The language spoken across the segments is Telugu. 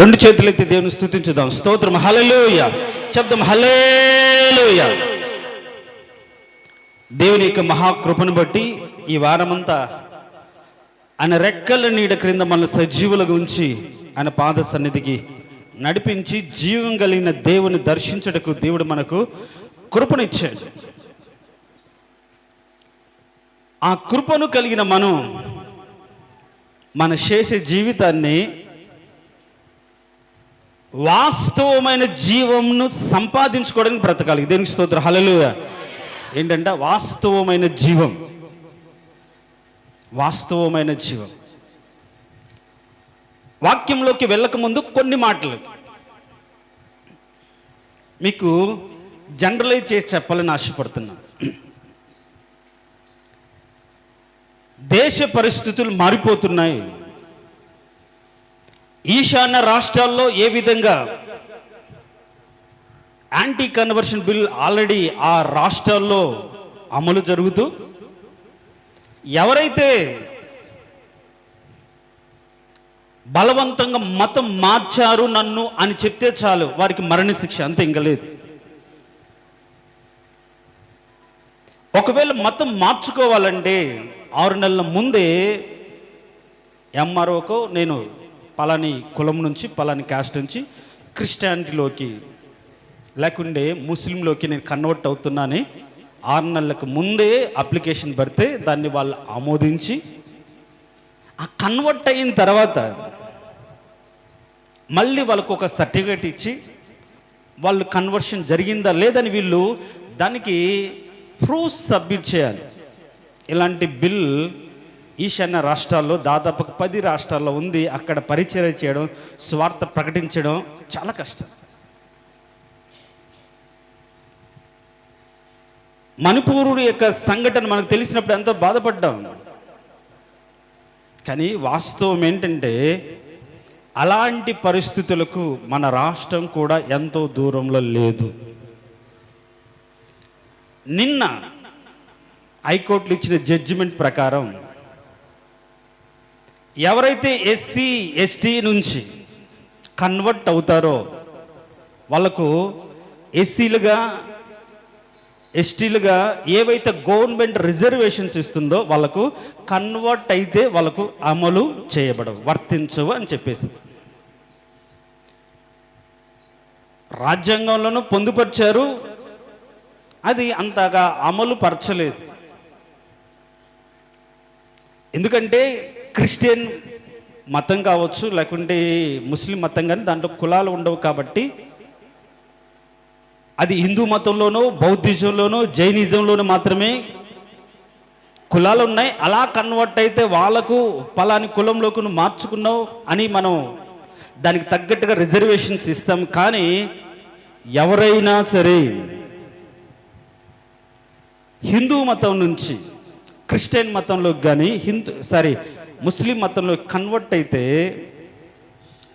రెండు చేతులెత్తి దేవుని స్తుతించుదాం. స్తోత్రం. హల్లెలూయా చెప్దాం. హల్లెలూయా. దేవుని యొక్క మహాకృపను బట్టి ఈ వారమంతా ఆయన రెక్కల నీడ క్రింద మన సజీవులుగా ఉంచి ఆయన పాద సన్నిధికి నడిపించి జీవం కలిగిన దేవుని దర్శించుటకు దేవుడు మనకు కృపనిచ్చాడు. ఆ కృపను కలిగిన మనం మన శేష జీవితాన్ని వాస్తవమైన జీవంను సంపాదించుకోవడానికి బ్రతకాలి. దేవునికి స్తోత్రం. హల్లెలూయా. ఏంటంటే వాస్తవమైన జీవం. వాస్తవమైన జీవం. వాక్యంలోకి వెళ్ళకముందు కొన్ని మాటలు మీకు జనరలైజ్ చేసి చెప్పాలని ఆశపడుతున్నాను. దేశ పరిస్థితులు మారిపోతున్నాయి. ఈశాన్య రాష్ట్రాల్లో ఏ విధంగా యాంటీ కన్వర్షన్ బిల్ ఆల్రెడీ ఆ రాష్ట్రాల్లో అమలు జరుగుతూ, ఎవరైతే బలవంతంగా మతం మార్చారు నన్ను అని చెప్తే చాలు వారికి మరణశిక్ష, అంతే, ఇంకా లేదు. ఒకవేళ మతం మార్చుకోవాలంటే 6 నెలల ముందే ఎంఆర్ఓకో నేను పలాని కులం నుంచి పలాని క్యాస్ట్ నుంచి క్రిస్టియానిటీలోకి లేకుంటే ముస్లింలోకి నేను కన్వర్ట్ అవుతున్నానని 6 నెలలకు ముందే అప్లికేషన్ పెడితే దాన్ని వాళ్ళు ఆమోదించి ఆ కన్వర్ట్ అయిన తర్వాత మళ్ళీ వాళ్ళకు ఒక సర్టిఫికేట్ ఇచ్చి వాళ్ళు కన్వర్షన్ జరిగిందా లేదని వీళ్ళు దానికి ప్రూఫ్ సబ్మిట్ చేయాలి. ఇలాంటి బిల్ ఈశాన్య రాష్ట్రాల్లో దాదాపుగా 10 రాష్ట్రాల్లో ఉంది. అక్కడ పరిచర్య చేయడం, స్వార్థ ప్రకటించడం చాలా కష్టం. మణిపూరు యొక్క సంఘటన మనకు తెలిసినప్పుడు ఎంతో బాధపడ్డాం. కానీ వాస్తవం ఏంటంటే అలాంటి పరిస్థితులకు మన రాష్ట్రం కూడా ఎంతో దూరంలో లేదు. నిన్న హైకోర్టులు ఇచ్చిన జడ్జిమెంట్ ప్రకారం ఎవరైతే ఎస్సీ ఎస్టీ నుంచి కన్వర్ట్ అవుతారో వాళ్ళకు ఎస్సీలుగా ఎస్టీలుగా ఏవైతే గవర్నమెంట్ రిజర్వేషన్స్ ఇస్తుందో వాళ్ళకు కన్వర్ట్ అయితే వాళ్ళకు అమలు చేయబడవు, వర్తించవు అని చెప్పేసి రాజ్యాంగంలోనూ పొందుపరిచారు. అది అంతగా అమలు పరచలేదు. ఎందుకంటే క్రిస్టియన్ మతం కావచ్చు లేకుంటే ముస్లిం మతం కానీ దాంట్లో కులాలు ఉండవు కాబట్టి అది హిందూ మతంలోనూ బౌద్ధిజంలోనూ జైనిజంలోనూ మాత్రమే కులాలు ఉన్నాయి. అలా కన్వర్ట్ అయితే వాళ్ళకు పలాని కులంలోకి నువ్వు మార్చుకున్నావు అని మనం దానికి తగ్గట్టుగా రిజర్వేషన్స్ ఇస్తాం. కానీ ఎవరైనా సరే హిందూ మతం నుంచి క్రిస్టియన్ మతంలోకి కానీ ముస్లిం మతంలో కన్వర్ట్ అయితే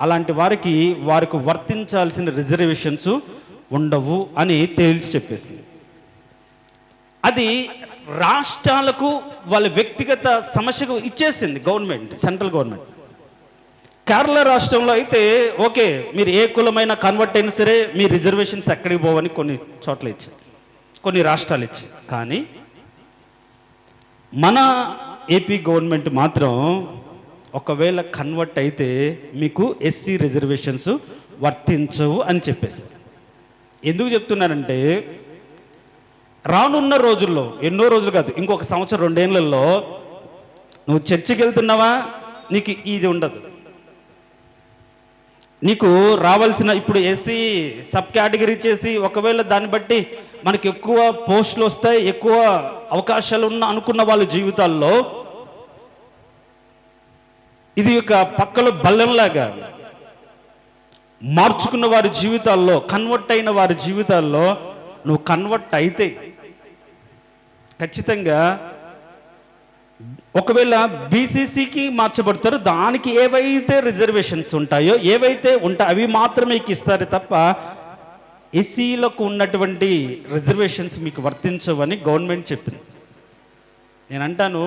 అలాంటి వారికి వర్తించాల్సిన రిజర్వేషన్స్ ఉండవు అని తేల్చి చెప్పేసింది. అది రాష్ట్రాలకు వాళ్ళ వ్యక్తిగత సమస్యకు ఇచ్చేసింది గవర్నమెంట్, సెంట్రల్ గవర్నమెంట్. కేరళ రాష్ట్రంలో అయితే ఓకే, మీరు ఏ కులమైన కన్వర్ట్ అయినా సరే మీ రిజర్వేషన్స్ ఎక్కడికి పోవని కొన్ని చోట్ల ఇచ్చారు, కొన్ని రాష్ట్రాలు ఇచ్చాయి. కానీ మన ఏపీ గవర్నమెంట్ మాత్రం ఒకవేళ కన్వర్ట్ అయితే మీకు ఎస్సీ రిజర్వేషన్స్ వర్తించవు అని చెప్పేశారు. ఎందుకు చెప్తున్నారంటే రానున్న రోజుల్లో, ఎన్నో రోజులు కాదు, ఇంకొక సంవత్సరం 2 ఏళ్లలో నువ్వు చర్చికి వెళ్తున్నావా నీకు ఇది ఉండదు. నీకు రావాల్సిన ఇప్పుడు ఎస్సీ సబ్ కేటగిరీ చేసి ఒకవేళ దాన్ని బట్టి మనకి ఎక్కువ పోస్టులు వస్తాయి, ఎక్కువ అవకాశాలు అనుకున్న వాళ్ళ జీవితాల్లో ఇది ఒక పక్కలో బల్లెంలాగా మార్చుకున్న వారి జీవితాల్లో, కన్వర్ట్ అయిన వారి జీవితాల్లో నువ్వు కన్వర్ట్ అయితే ఖచ్చితంగా ఒకవేళ బీసీసీకి మార్చబడతారో దానికి ఏవైతే రిజర్వేషన్స్ ఉంటాయో అవి మాత్రమే మీకు ఇస్తారు తప్ప ఎస్సీలకు ఉన్నటువంటి రిజర్వేషన్స్ మీకు వర్తించవని గవర్నమెంట్ చెప్పింది. నేను అంటాను,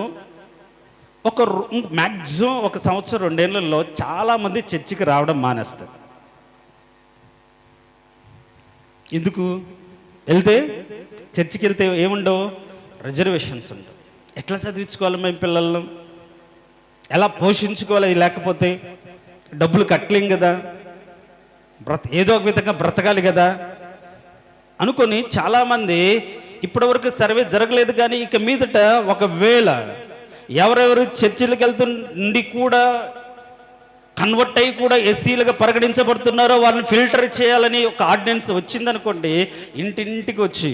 ఒక మ్యాక్సిమం ఒక సంవత్సరం 2 ఏళ్లలో చాలామంది చర్చికి రావడం మానేస్తారు. ఎందుకు? చర్చికి వెళ్తే ఏముండవు, రిజర్వేషన్స్ ఉండవు. ఎట్లా చదివించుకోవాలి మేము పిల్లలను, ఎలా పోషించుకోవాలి, లేకపోతే డబ్బులు కట్టలేం కదా, ఏదో ఒక విధంగా బ్రతకాలి కదా అనుకొని చాలామంది ఇప్పటివరకు సర్వే జరగలేదు. కానీ ఇక మీదట ఒకవేళ ఎవరెవరు చర్చిలకు వెళ్తుండి కూడా కన్వర్ట్ అయ్యి కూడా ఎస్సీలుగా పరిగణించబడుతున్నారో వాళ్ళని ఫిల్టర్ చేయాలని ఒక ఆర్డినెన్స్ వచ్చిందనుకోండి, ఇంటింటికి వచ్చి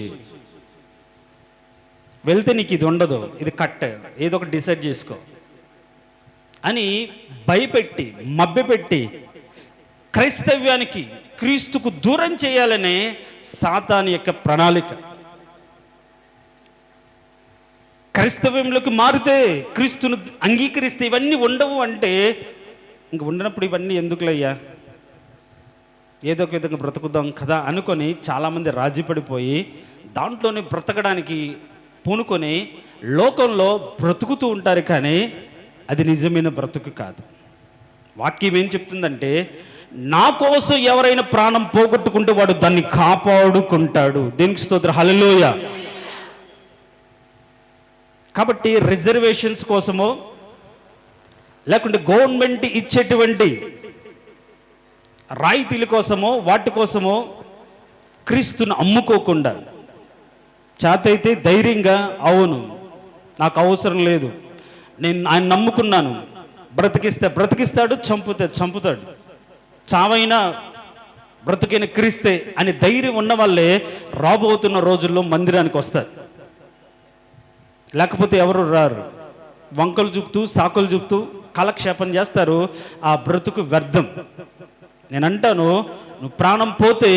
వెళ్తే నీకు ఇది ఉండదు, ఇది కట్, ఏదో ఒకటి డిసైడ్ చేసుకో అని భయపెట్టి మభ్యపెట్టి క్రైస్తవ్యానికి క్రీస్తుకు దూరం చేయాలనే సాతాను యొక్క ప్రణాళిక. క్రైస్తవ్యంలోకి మారితే, క్రీస్తును అంగీకరిస్తే ఇవన్నీ ఉండవు అంటే ఇంక ఉండనప్పుడు ఇవన్నీ ఎందుకులయ్యా, ఏదో ఒక విధంగా బ్రతుకుదాం కదా అనుకొని చాలామంది రాజీ పడిపోయి దాంట్లోనే బ్రతకడానికి పూనుకొని లోకంలో బ్రతుకుతూ ఉంటారు. కానీ అది నిజమైన బ్రతుకు కాదు. వాక్యం ఏం చెప్తుందంటే, నా కోసం ఎవరైనా ప్రాణం పోగొట్టుకుంటే వాడు దాన్ని కాపాడుకుంటాడు. దీనికి స్తోత్రం, హల్లెలూయా. కాబట్టి రిజర్వేషన్స్ కోసమో లేకుంటే గవర్నమెంట్ ఇచ్చేటువంటి రాయితీల కోసమో వాటి కోసమో క్రీస్తును అమ్ముకోకుండా చేతైతే ధైర్యంగా, అవును నాకు అవసరం లేదు, నేను ఆయన నమ్ముకున్నాను, బ్రతికిస్తాడు, చంపుతాడు, చావైనా బ్రతుకైన క్రీస్తే అని ధైర్యం ఉన్న వాళ్ళే రాబోతున్న రోజుల్లో మందిరానికి వస్తారు. లేకపోతే ఎవరు రారు. వంకలు చూపుతూ సాకులు చూపుతూ కాలక్షేపం చేస్తారు. ఆ బ్రతుకు వ్యర్థం. నేను అంటాను, నువ్వు ప్రాణం పోతే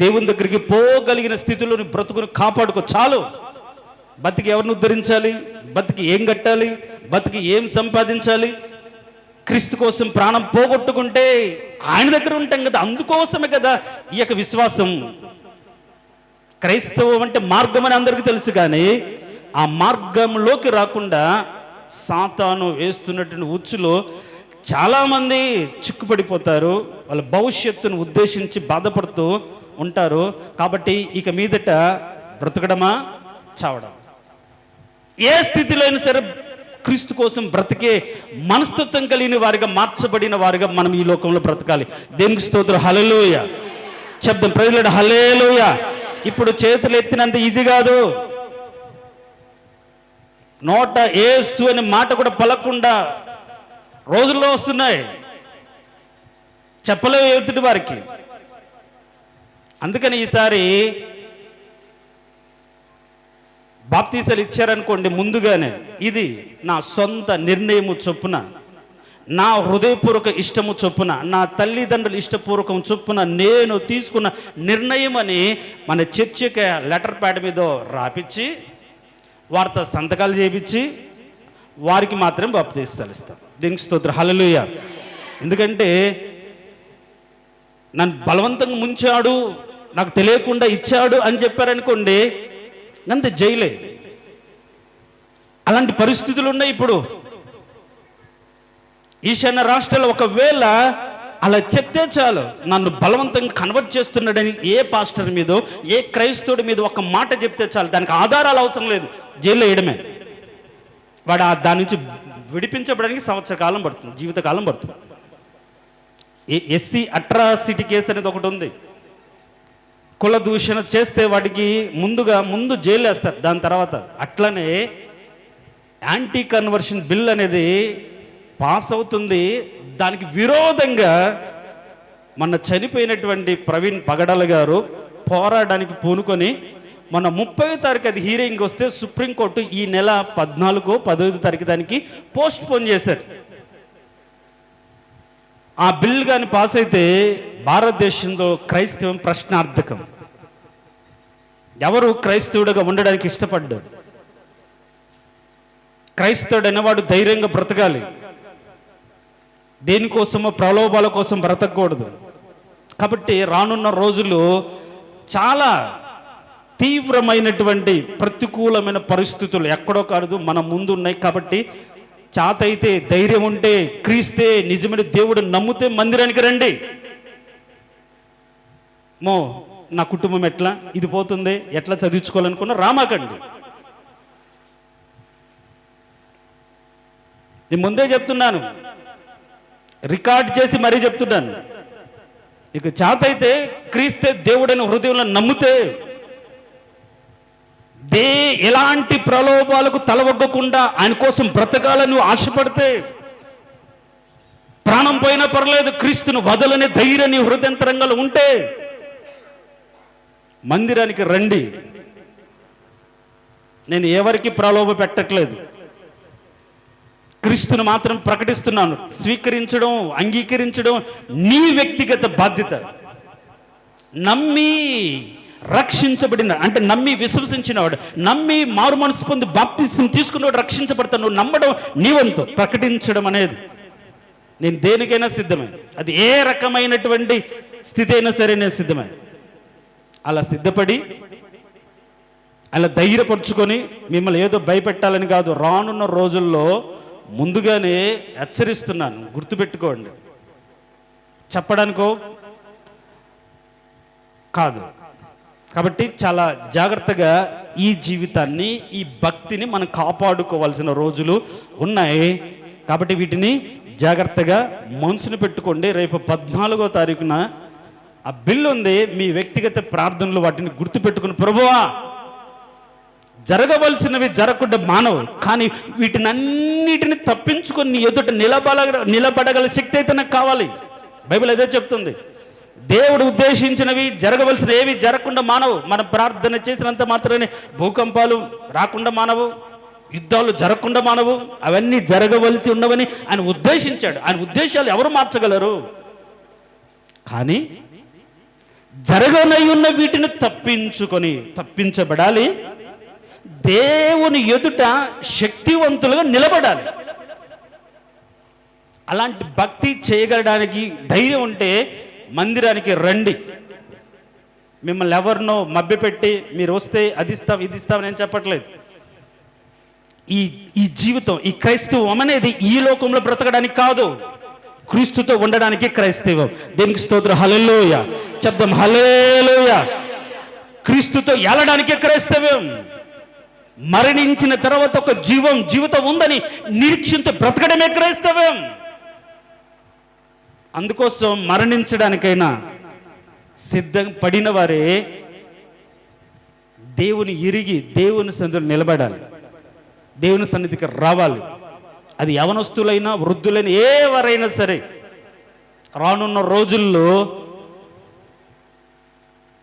దేవుని దగ్గరికి పోగలిగిన స్థితిలో నీ బ్రతుకును కాపాడుకో, చాలు. బతికి ఎవరిని ఉద్ధరించాలి, బతికి ఏం కట్టాలి, బతికి ఏం సంపాదించాలి? క్రీస్తు కోసం ప్రాణం పోగొట్టుకుంటే ఆయన దగ్గర ఉంటాం కదా, అందుకోసమే కదా ఈ యొక్క విశ్వాసం. క్రైస్తవం అంటే మార్గం అని అందరికీ తెలుసు, కానీ ఆ మార్గంలోకి రాకుండా సాతాను వేస్తున్నటువంటి ఉచ్చులో చాలామంది చిక్కుపడిపోతారు. వాళ్ళ భవిష్యత్తును ఉద్దేశించి బాధపడుతూ ఉంటారు. కాబట్టి ఇక మీదట బ్రతకడమా చావడం, ఏ స్థితిలో అయినా సరే క్రీస్తు కోసం బ్రతికే మనస్తత్వం కలిగిన వారిగా, మార్చబడిన వారిగా మనం ఈ లోకంలో బ్రతకాలి. దేవునికి స్తోత్రం, హల్లెలూయా. శబ్దం ప్రైజ్, హల్లెలూయా. ఇప్పుడు చేతులు ఎత్తినంత ఈజీ కాదు. నోట యేసు అనే మాట కూడా పలకుండా రోజుల్లో వస్తున్నాయి, చెప్పలేవు ఎదుటి వారికి. అందుకని ఈసారి బాప్తీసాలు ఇచ్చారనుకోండి, ముందుగానే ఇది నా సొంత నిర్ణయము చొప్పున, నా హృదయపూర్వక ఇష్టము చొప్పున, నా తల్లిదండ్రుల ఇష్టపూర్వకం చొప్పున నేను తీసుకున్న నిర్ణయం అని మన చర్చికి లెటర్ ప్యాడ్ మీద రాపిచ్చి వారితో సంతకాలు చేయించి వారికి మాత్రం బాప్తీసాలు ఇస్తాం. దీనికి స్తోత్రం, హల్లెలూయా. ఎందుకంటే నన్ను బలవంతంగా ముంచాడు, నాకు తెలియకుండా ఇచ్చాడు అని చెప్పారనుకోండి, అంతే, జైలే. అలాంటి పరిస్థితులు ఉన్నాయి ఇప్పుడు ఈశాన్య రాష్ట్రాల్లో. ఒకవేళ అలా చెప్తే చాలు, నన్ను బలవంతంగా కన్వర్ట్ చేస్తున్నాడని ఏ పాస్టర్ మీదో ఏ క్రైస్తవుడి మీద ఒక మాట చెప్తే చాలు, దానికి ఆధారాలు అవసరం లేదు, జైల్లో వేయడమే. వాడు దాని నుంచి విడిపించబడానికి సంవత్సర కాలం పడుతుంది, జీవితకాలం పడుతుంది. ఎస్సీ అట్రాసిటీ కేసు అనేది ఒకటి ఉంది. కుల దూషణ చేస్తే వాటికి ముందు జైలు వేస్తారు, దాని తర్వాత. అట్లనే యాంటీ కన్వర్షన్ బిల్ అనేది పాస్ అవుతుంది. దానికి విరోధంగా మొన్న చనిపోయినటువంటి ప్రవీణ్ పగడాల గారు పోరాడడానికి పూనుకొని మొన్న 30వ తారీఖు అది హీరింగ్ వస్తే సుప్రీంకోర్టు ఈ నెల 14, 15 తారీఖు దానికి పోస్ట్ పోన్ చేశారు. ఆ బిల్ కానీ పాస్ అయితే భారతదేశంలో క్రైస్తవం ప్రశ్నార్థకం. ఎవరు క్రైస్తవుడిగా ఉండడానికి ఇష్టపడ్డారు? క్రైస్తవుడు అనేవాడు ధైర్యంగా బ్రతకాలి, దేనికోసమో ప్రలోభాల కోసం బ్రతకూడదు. కాబట్టి రానున్న రోజులు చాలా తీవ్రమైనటువంటి ప్రతికూలమైన పరిస్థితులు ఎక్కడో కాదు మన ముందు ఉన్నాయి. కాబట్టి చాతైతే, ధైర్యం ఉంటే, క్రీస్తే నిజమైన దేవుడు నమ్మితే మందిరానికి రండి. నా కుటుంబం ఎట్లా ఇది పోతుంది, ఎట్లా చదివించుకోవాలనుకున్నా రామాకండి. నేను ముందే చెప్తున్నాను, రికార్డ్ చేసి మరీ చెప్తున్నాను. ఇక చాతైతే, క్రీస్తే దేవుడైన హృదయంలో నమ్మితే, ఎలాంటి ప్రలోభాలకు తలవగ్గకుండా ఆయన కోసం బ్రతకాలని నువ్వు ఆశపడితే, ప్రాణం పోయినా పర్లేదు క్రీస్తును వదలని ధైర్యం నీ హృదయంతరంగాలు ఉంటే మందిరానికి రండి. నేను ఎవరికి ప్రలోభ పెట్టట్లేదు, క్రీస్తును మాత్రం ప్రకటిస్తున్నాను. స్వీకరించడం, అంగీకరించడం నీ వ్యక్తిగత బాధ్యత. నమ్మి రక్షించబడిన అంటే నమ్మి విశ్వసించినవాడు, నమ్మి మారు మనసు పొంది బాప్తిసం తీసుకున్నవాడు రక్షించబడతాడు. నువ్వు నమ్మడం నీ వంతు, ప్రకటించడం అనేది నేను దేనికైనా సిద్ధమే. అది ఏ రకమైనటువంటి స్థితి అయినా సరే నేను సిద్ధమే. అలా సిద్ధపడి అలా ధైర్యపరుచుకొని, మిమ్మల్ని ఏదో భయపెట్టాలని కాదు, రానున్న రోజుల్లో ముందుగానే హెచ్చరిస్తున్నాను, గుర్తుపెట్టుకోండి. చెప్పడానికో కాదు. కాబట్టి చాలా జాగ్రత్తగా ఈ జీవితాన్ని, ఈ భక్తిని మనం కాపాడుకోవాల్సిన రోజులు ఉన్నాయి. కాబట్టి వీటిని జాగ్రత్తగా మనసును పెట్టుకోండి. రేపు 14వ తారీఖున ఆ బిల్లు ఉంది. మీ వ్యక్తిగత ప్రార్థనలు వాటిని గుర్తుపెట్టుకుని, ప్రభువా జరగవలసినవి జరగకుండా మానవు, కానీ వీటినన్నిటిని తప్పించుకొని నీ ఎదుట నిలబడగల శక్తి అయితే నాకు కావాలి. బైబిల్ అదే చెప్తుంది. దేవుడు ఉద్దేశించినవి జరగవలసిన ఏవి జరగకుండా మానవు. మనం ప్రార్థన చేసినంత మాత్రమే భూకంపాలు రాకుండా మానవు, యుద్ధాలు జరగకుండా మానవు. అవన్నీ జరగవలసి ఉన్నవని ఆయన ఉద్దేశించాడు. ఆయన ఉద్దేశాలు ఎవరు మార్చగలరు? కానీ జరగనై ఉన్న వీటిని తప్పించబడాలి. దేవుని ఎదుట శక్తివంతులుగా నిలబడాలి. అలాంటి భక్తి చేయగలడానికి ధైర్యం ఉంటే మందిరానికి రండి. మిమ్మల్ని ఎవరినో మభ్యపెట్టి మీరు వస్తే అది ఇస్తాం ఇది ఇస్తాం నేను చెప్పట్లేదు. ఈ జీవితం, ఈ క్రైస్తవం అనేది ఈ లోకంలో బ్రతకడానికి కాదు, క్రీస్తుతో ఉండడానికి క్రైస్తవం. దేనికి స్తోత్రం, హల్లెలూయా చెప్దాం, హల్లెలూయా. క్రీస్తుతో ఏలడానికే క్రైస్తవం. మరణించిన తర్వాత ఒక జీవితం ఉందని నిరీక్షించి బ్రతకడమే క్రైస్తవం. అందుకోసం మరణించడానికైనా సిద్ధపడిన వారే దేవుని ఎరిగి దేవుని సన్నిధిలో నిలబడాలి, దేవుని సన్నిధికి రావాలి. అది యవనస్తులైనా వృద్ధులైనా ఎవరైనా సరే. రానున్న రోజుల్లో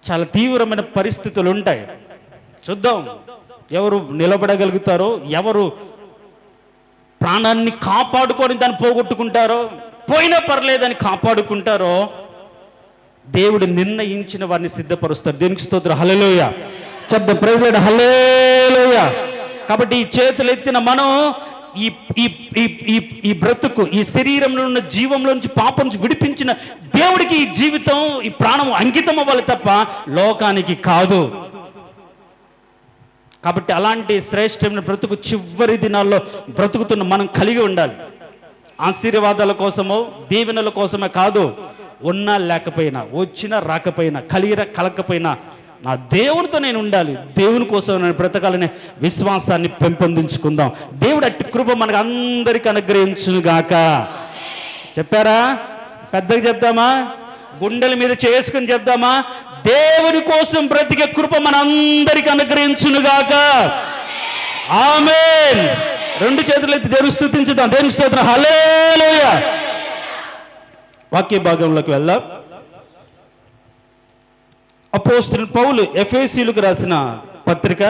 చాలా తీవ్రమైన పరిస్థితులు ఉంటాయి. చూద్దాం ఎవరు నిలబడగలుగుతారో, ఎవరు ప్రాణాన్ని కాపాడుకొని దాన్ని పోగొట్టుకుంటారో, పోయినా పర్లేదని కాపాడుకుంటారో దేవుడు నిర్ణయించిన వారిని సిద్ధపరుస్తారు. దేనికి స్తోత్రం, హల్లెలూయా చెప్దాం, ప్రైజ్ లార్డ్, హల్లెలూయా. కాబట్టి ఈ చేతులు ఎత్తిన మనం ఈ బ్రతుకు, ఈ శరీరంలో ఉన్న జీవంలో నుంచి, పాపం నుంచి విడిపించిన దేవుడికి ఈ జీవితం, ఈ ప్రాణం అంకితం అవ్వాలి తప్ప లోకానికి కాదు. కాబట్టి అలాంటి శ్రేష్టమైన బ్రతుకు చివరి దినాల్లో బ్రతుకుతున్న మనం కలిగి ఉండాలి. ఆశీర్వాదాల కోసమో దీవెనల కోసమే కాదు, ఉన్నా లేకపోయినా, వచ్చినా రాకపోయినా, కలిగినా కలకపోయినా నా దేవునితో నేను ఉండాలి, దేవుని కోసం నేను బ్రతకాలనే విశ్వాసాన్ని పెంపొందించుకుందాం. దేవుడు అట్టి కృప మనకు అందరికీ అనుగ్రహించునుగాక. చెప్పారా? పెద్దగా చెప్దామా? గుండెల మీద చేసుకుని చెప్దామా? దేవుని కోసం బ్రతికే కృప మన అందరికీ అనుగ్రహించునుగాక. ఆమేన్. రెండు చేతులు ఎత్తి దేవుని స్తుతించుదాం. దేవుని స్తోత్రం, హల్లెలూయా. వాక్య భాగంలోకి వెళ్దాం. అపోస్తలుడైన పౌలు ఎఫెసీయులకు రాసిన పత్రిక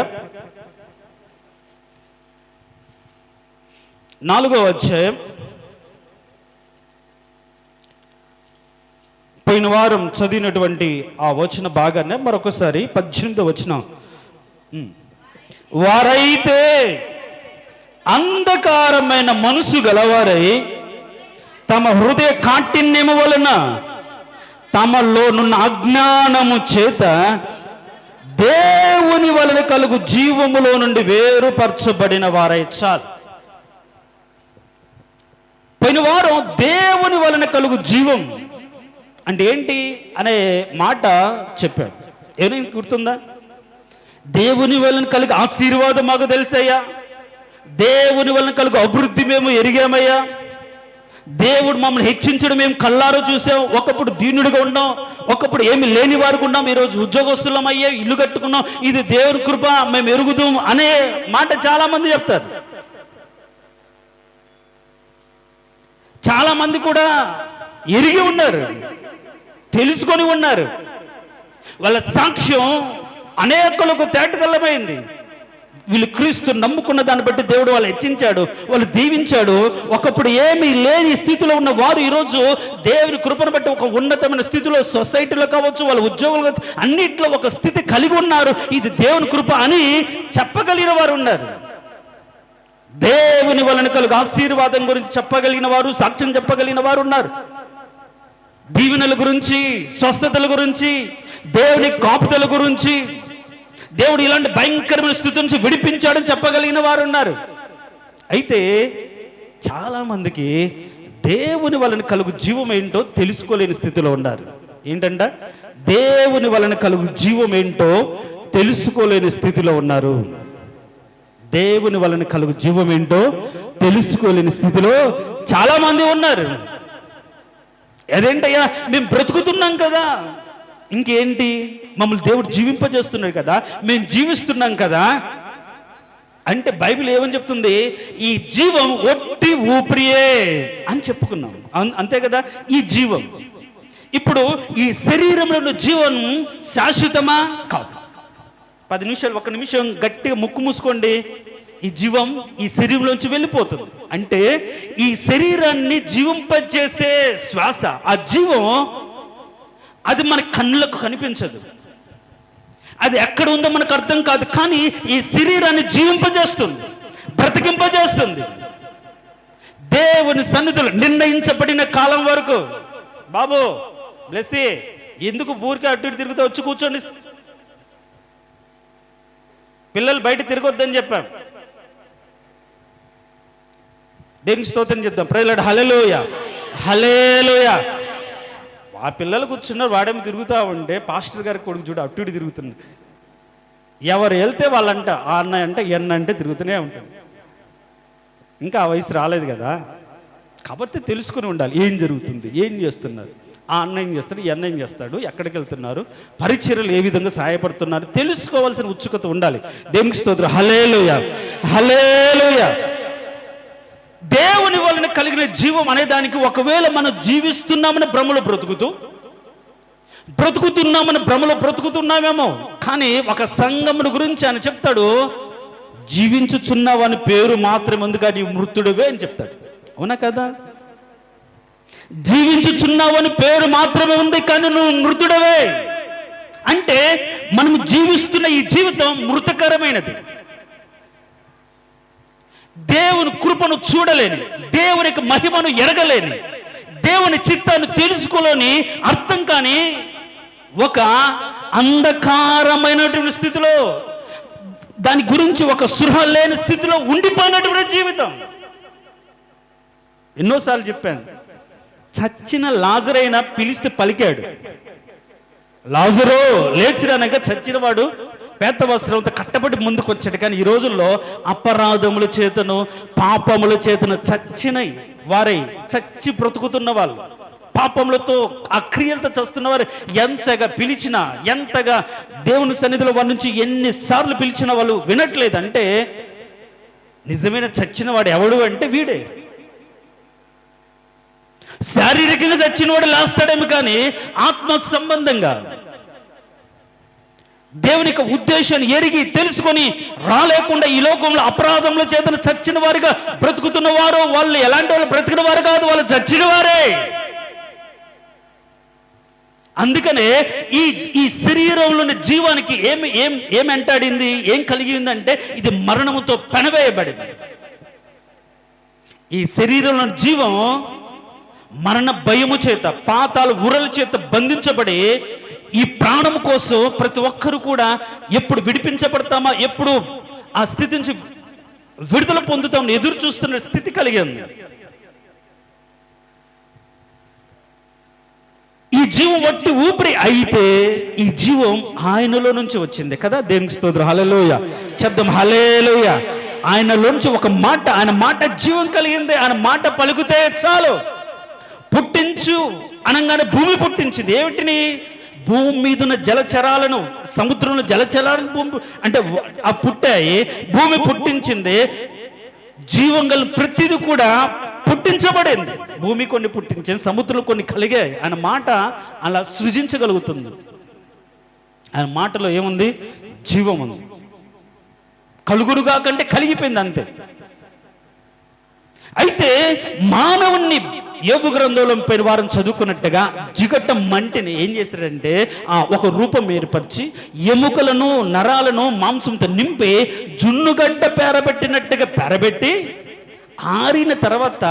4వ అధ్యాయం. పోయిన వారం చదివినటువంటి ఆ వచన భాగాన్ని మరొకసారి 18వ వచనం. వారైతే అంధకారమైన మనసు గలవారై తమ హృదయ కాఠిన్యము వలన తమలోనున్న అజ్ఞానము చేత దేవుని వలన కలుగు జీవములో నుండి వేరుపరచబడిన వారై. చాలు. కలుగు జీవం అంటే ఏంటి అనే మాట చెప్పాడు. ఏమైనా గుర్తుందా? దేవుని వలన కలుగు ఆశీర్వాదం మాకు తెలుసయ్యా, దేవుని వలన కలుగు అభివృద్ధి మేము ఎరిగామయ్యా, దేవుడు మమ్మల్ని హెచ్చించడం మేము కళ్ళారో చూసాం. ఒకప్పుడు దీనుడిగా ఉన్నాం, ఒకప్పుడు ఏమి లేని వారికి ఉన్నాం, ఈరోజు ఉద్యోగస్తులం అయ్యే, ఇల్లు కట్టుకున్నాం, ఇది దేవుని కృప, మేము ఎరుగుదాం అనే మాట చాలా మంది చెప్తారు. చాలా మంది కూడా ఎరిగి ఉన్నారు, తెలుసుకొని ఉన్నారు. వాళ్ళ సాక్ష్యం అనేకులకు తేటతెల్లమైంది. వీళ్ళు క్రీస్తు నమ్ముకున్న దాన్ని బట్టి దేవుడు వాళ్ళు హెచ్చించాడు, వాళ్ళు దీవించాడు. ఒకప్పుడు ఏమీ లేని స్థితిలో ఉన్న వారు ఈరోజు దేవుని కృపను బట్టి ఒక ఉన్నతమైన స్థితిలో, సొసైటీలో కావచ్చు, వాళ్ళ ఉద్యోగులు కావచ్చు, అన్నిట్లో ఒక స్థితి కలిగి ఉన్నారు. ఇది దేవుని కృప అని చెప్పగలిగిన వారు ఉన్నారు. దేవుని వలన కలుగు ఆశీర్వాదం గురించి చెప్పగలిగిన వారు, సాక్ష్యం చెప్పగలిగిన వారు ఉన్నారు. దీవెనల గురించి, స్వస్థతల గురించి, దేవుని కాపుదల గురించి, దేవుడు ఇలాంటి భయంకరమైన స్థితి నుంచి విడిపించాడని చెప్పగలిగిన వారు ఉన్నారు. అయితే చాలామందికి దేవుని వలన కలుగు జీవం ఏంటో తెలుసుకోలేని స్థితిలో ఉన్నారు. ఏంటంట? దేవుని వలన కలుగు జీవం ఏంటో తెలుసుకోలేని స్థితిలో ఉన్నారు. దేవుని వలన కలుగు జీవం ఏంటో తెలుసుకోలేని స్థితిలో చాలా మంది ఉన్నారు. అదేంటయ్యా, మేము బ్రతుకుతున్నాం కదా, ఇంకేంటి, మమ్మల్ని దేవుడు జీవింపజేస్తున్నాడు కదా, మేము జీవిస్తున్నాం కదా అంటే బైబిల్ ఏమని చెప్తుంది? ఈ జీవం ఒట్టి ఊపిరియే అని చెప్పుకున్నాం, అంతే కదా. ఈ జీవం ఇప్పుడు ఈ శరీరంలో ఉన్న జీవం శాశ్వతమా? కాదు. 10 నిమిషాలు, 1 నిమిషం గట్టిగా ముక్కు మూసుకోండి. ఈ జీవం ఈ శరీరంలోంచి వెళ్ళిపోతుంది. అంటే ఈ శరీరాన్ని జీవింపజేసే శ్వాస, ఆ జీవం, అది మన కళ్ళకు కనిపించదు, అది ఎక్కడ ఉందో మనకు అర్థం కాదు. కానీ ఈ శరీరాన్ని జీవింపజేస్తుంది, బ్రతికింపజేస్తుంది. దేవుని సన్నిధిలో నిర్ణయించబడిన కాలం వరకు. బాబు బ్లెస్సీ, ఎందుకు ఊరికే అటు ఇటు తిరుగుతూ వచ్చి కూర్చోండి, పిల్లలు బయట తిరగొద్దని చెప్పాం. దేవునికి స్తోత్రం చెప్తాం. Praise Lord. Hallelujah, hallelujah. ఆ పిల్లలు కూర్చున్నారు, వాడేమి తిరుగుతూ ఉంటే పాస్టర్ గారి కొడుకు చూడు అటు ఇటు తిరుగుతున్నాడు. ఎవరు వెళ్తే వాళ్ళంట, ఆ అన్నయ్య అంటే ఎన్న అంటే తిరుగుతూనే ఉంటాడు. ఇంకా ఆ వయసు రాలేదు కదా, కాబట్టి తెలుసుకుని ఉండాలి ఏం జరుగుతుంది, ఏం చేస్తున్నారు, ఆ అన్న ఏం చేస్తాడు, ఈ అన్న ఏం చేస్తాడు, ఎక్కడికి వెళ్తున్నారు, పరిచర్యలు ఏ విధంగా సహాయపడుతున్నారు, తెలుసుకోవాల్సిన ఉత్సుకత ఉండాలి. దేవునికి స్తోత్రం. హల్లెలూయా, హల్లెలూయా. దేవుని వలన కలిగిన జీవం అనే దానికి, ఒకవేళ మనం జీవిస్తున్నామని భ్రమలో బ్రతుకుతున్నామని భ్రమలో బ్రతుకుతున్నామేమో, కానీ ఒక సంఘమును గురించి ఆయన చెప్తాడు, జీవించుచున్నావని పేరు మాత్రం ఎందుకు, నీ మృతుడివే అని చెప్తాడు. అవునా కదా? జీవించుచున్నావని పేరు మాత్రమే ఉంది, కానీ నువ్వు మృతుడవే. అంటే మనం జీవిస్తున్న ఈ జీవితం మృతకరమైనది. దేవుని కృపను చూడలేని, దేవుని మహిమను ఎరగలేని, దేవుని చిత్తాన్ని తెలుసుకోలేని, అర్థం కాని ఒక అంధకారమైనటువంటి స్థితిలో, దాని గురించి ఒక సృహ లేని స్థితిలో ఉండిపోయినటువంటి జీవితం. ఎన్నోసార్లు చెప్పాను, చచ్చిన లాజరైనా పిలిస్తే పలికాడు. లాజరు లేచిరానక చచ్చిన వాడు పేత వస్త్రంతో కట్టబడి ముందుకు వచ్చాడు. కానీ ఈ రోజుల్లో అపరాధముల చేతను, పాపముల చేతను చచ్చిన వారై, చచ్చి బ్రతుకుతున్న వాళ్ళు, పాపములతో ఆ క్రియలతో చస్తున్న వారు ఎంతగా పిలిచినా, ఎంతగా దేవుని సన్నిధిలో వారి నుంచి ఎన్నిసార్లు పిలిచినా వాళ్ళు వినట్లేదు. అంటే నిజమైన చచ్చిన వాడు ఎవడు అంటే వీడే. శారీరకంగా చచ్చిన వాడు లేస్తాడేమో, కానీ ఆత్మ సంబంధంగా దేవుని యొక్క ఉద్దేశాన్ని ఎరిగి తెలుసుకొని రాలేకుండా ఈ లోకంలో అపరాధముల చేతను చచ్చిన వారిగా బ్రతుకుతున్న వారు, వాళ్ళు ఎలాంటి వాళ్ళు బ్రతికిన వారు కాదు, వాళ్ళు చచ్చిన వారే. అందుకనే ఈ శరీరంలోని జీవానికి ఏమి అంటాడింది, ఏం కలిగిందంటే ఇది మరణముతో పెనవేయబడింది. ఈ శరీరంలోని జీవం మరణ భయము చేత, పాతాల ఉరల చేత బంధించబడి, ఈ ప్రాణం కోసం ప్రతి ఒక్కరు కూడా ఎప్పుడు విడిపించబడతామా, ఎప్పుడు ఆ స్థితి నుంచి విడుదల పొందుతామని ఎదురు చూస్తున్న స్థితి కలిగింది. జీవం వట్టి ఊపిరి అయితే ఈ జీవం ఆయనలో నుంచి వచ్చింది కదా. దేవునికి స్తోత్రం. హల్లెలూయా చెప్దాం. హల్లెలూయా. ఆయనలోంచి ఒక మాట, ఆయన మాట జీవం కలిగింది. ఆయన మాట పలుకుతే చాలు. పుట్టించు అనగానే భూమి పుట్టించింది. ఏమిటిని? భూమి మీద ఉన్న జలచరాలను, సముద్రంలో జలచరాలను భూమి అంటే ఆ పుట్టాయి. భూమి పుట్టించింది. జీవం గల ప్రతిది కూడా పుట్టించబడింది. భూమి కొన్ని పుట్టించింది, సముద్రం కొన్ని కలిగాయి. ఆయన మాట అలా సృజించగలుగుతుంది. ఆయన మాటలో ఏముంది? జీవం ఉంది. కలుగురుగా కంటే కలిగిపోయింది అంతే. అయితే మానవుణ్ణి యోబు గ్రంథంలో పైన వారం చదువుకున్నట్టుగా జిగట మంటిని ఏం చేశారంటే ఒక రూపం ఏర్పరిచి ఎముకలను, నరాలను మాంసంతో నింపి జున్నుగడ్డ పేరబెట్టినట్టుగా పేరబెట్టి ఆరిన తర్వాత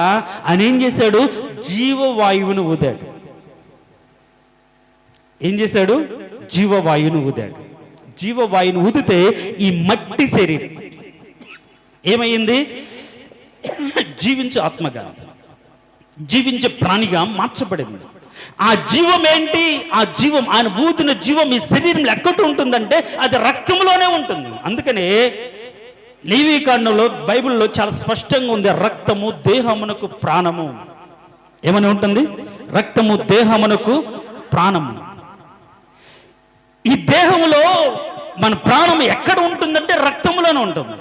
ఆయన ఏం చేశాడు? జీవవాయువును ఊదాడు. ఏం చేశాడు? జీవవాయువును ఊదాడు. జీవవాయువును ఊదితే ఈ మట్టి శరీరం ఏమైంది? జీవించే ఆత్మగా, జీవించే ప్రాణిగా మార్చబడింది. ఆ జీవం ఏంటి? ఆ జీవం, ఆయన ఊదిన జీవం ఈ శరీరంలో ఎక్కడ ఉంటుందంటే అది రక్తంలోనే ఉంటుంది. అందుకనే లేవీకాండంలో బైబిల్లో చాలా స్పష్టంగా ఉంది, రక్తము దేహమునకు ప్రాణము. ఏమని ఉంటుంది? రక్తము దేహమునకు ప్రాణము. ఈ దేహంలో మన ప్రాణం ఎక్కడ ఉంటుందంటే రక్తంలోనే ఉంటుంది.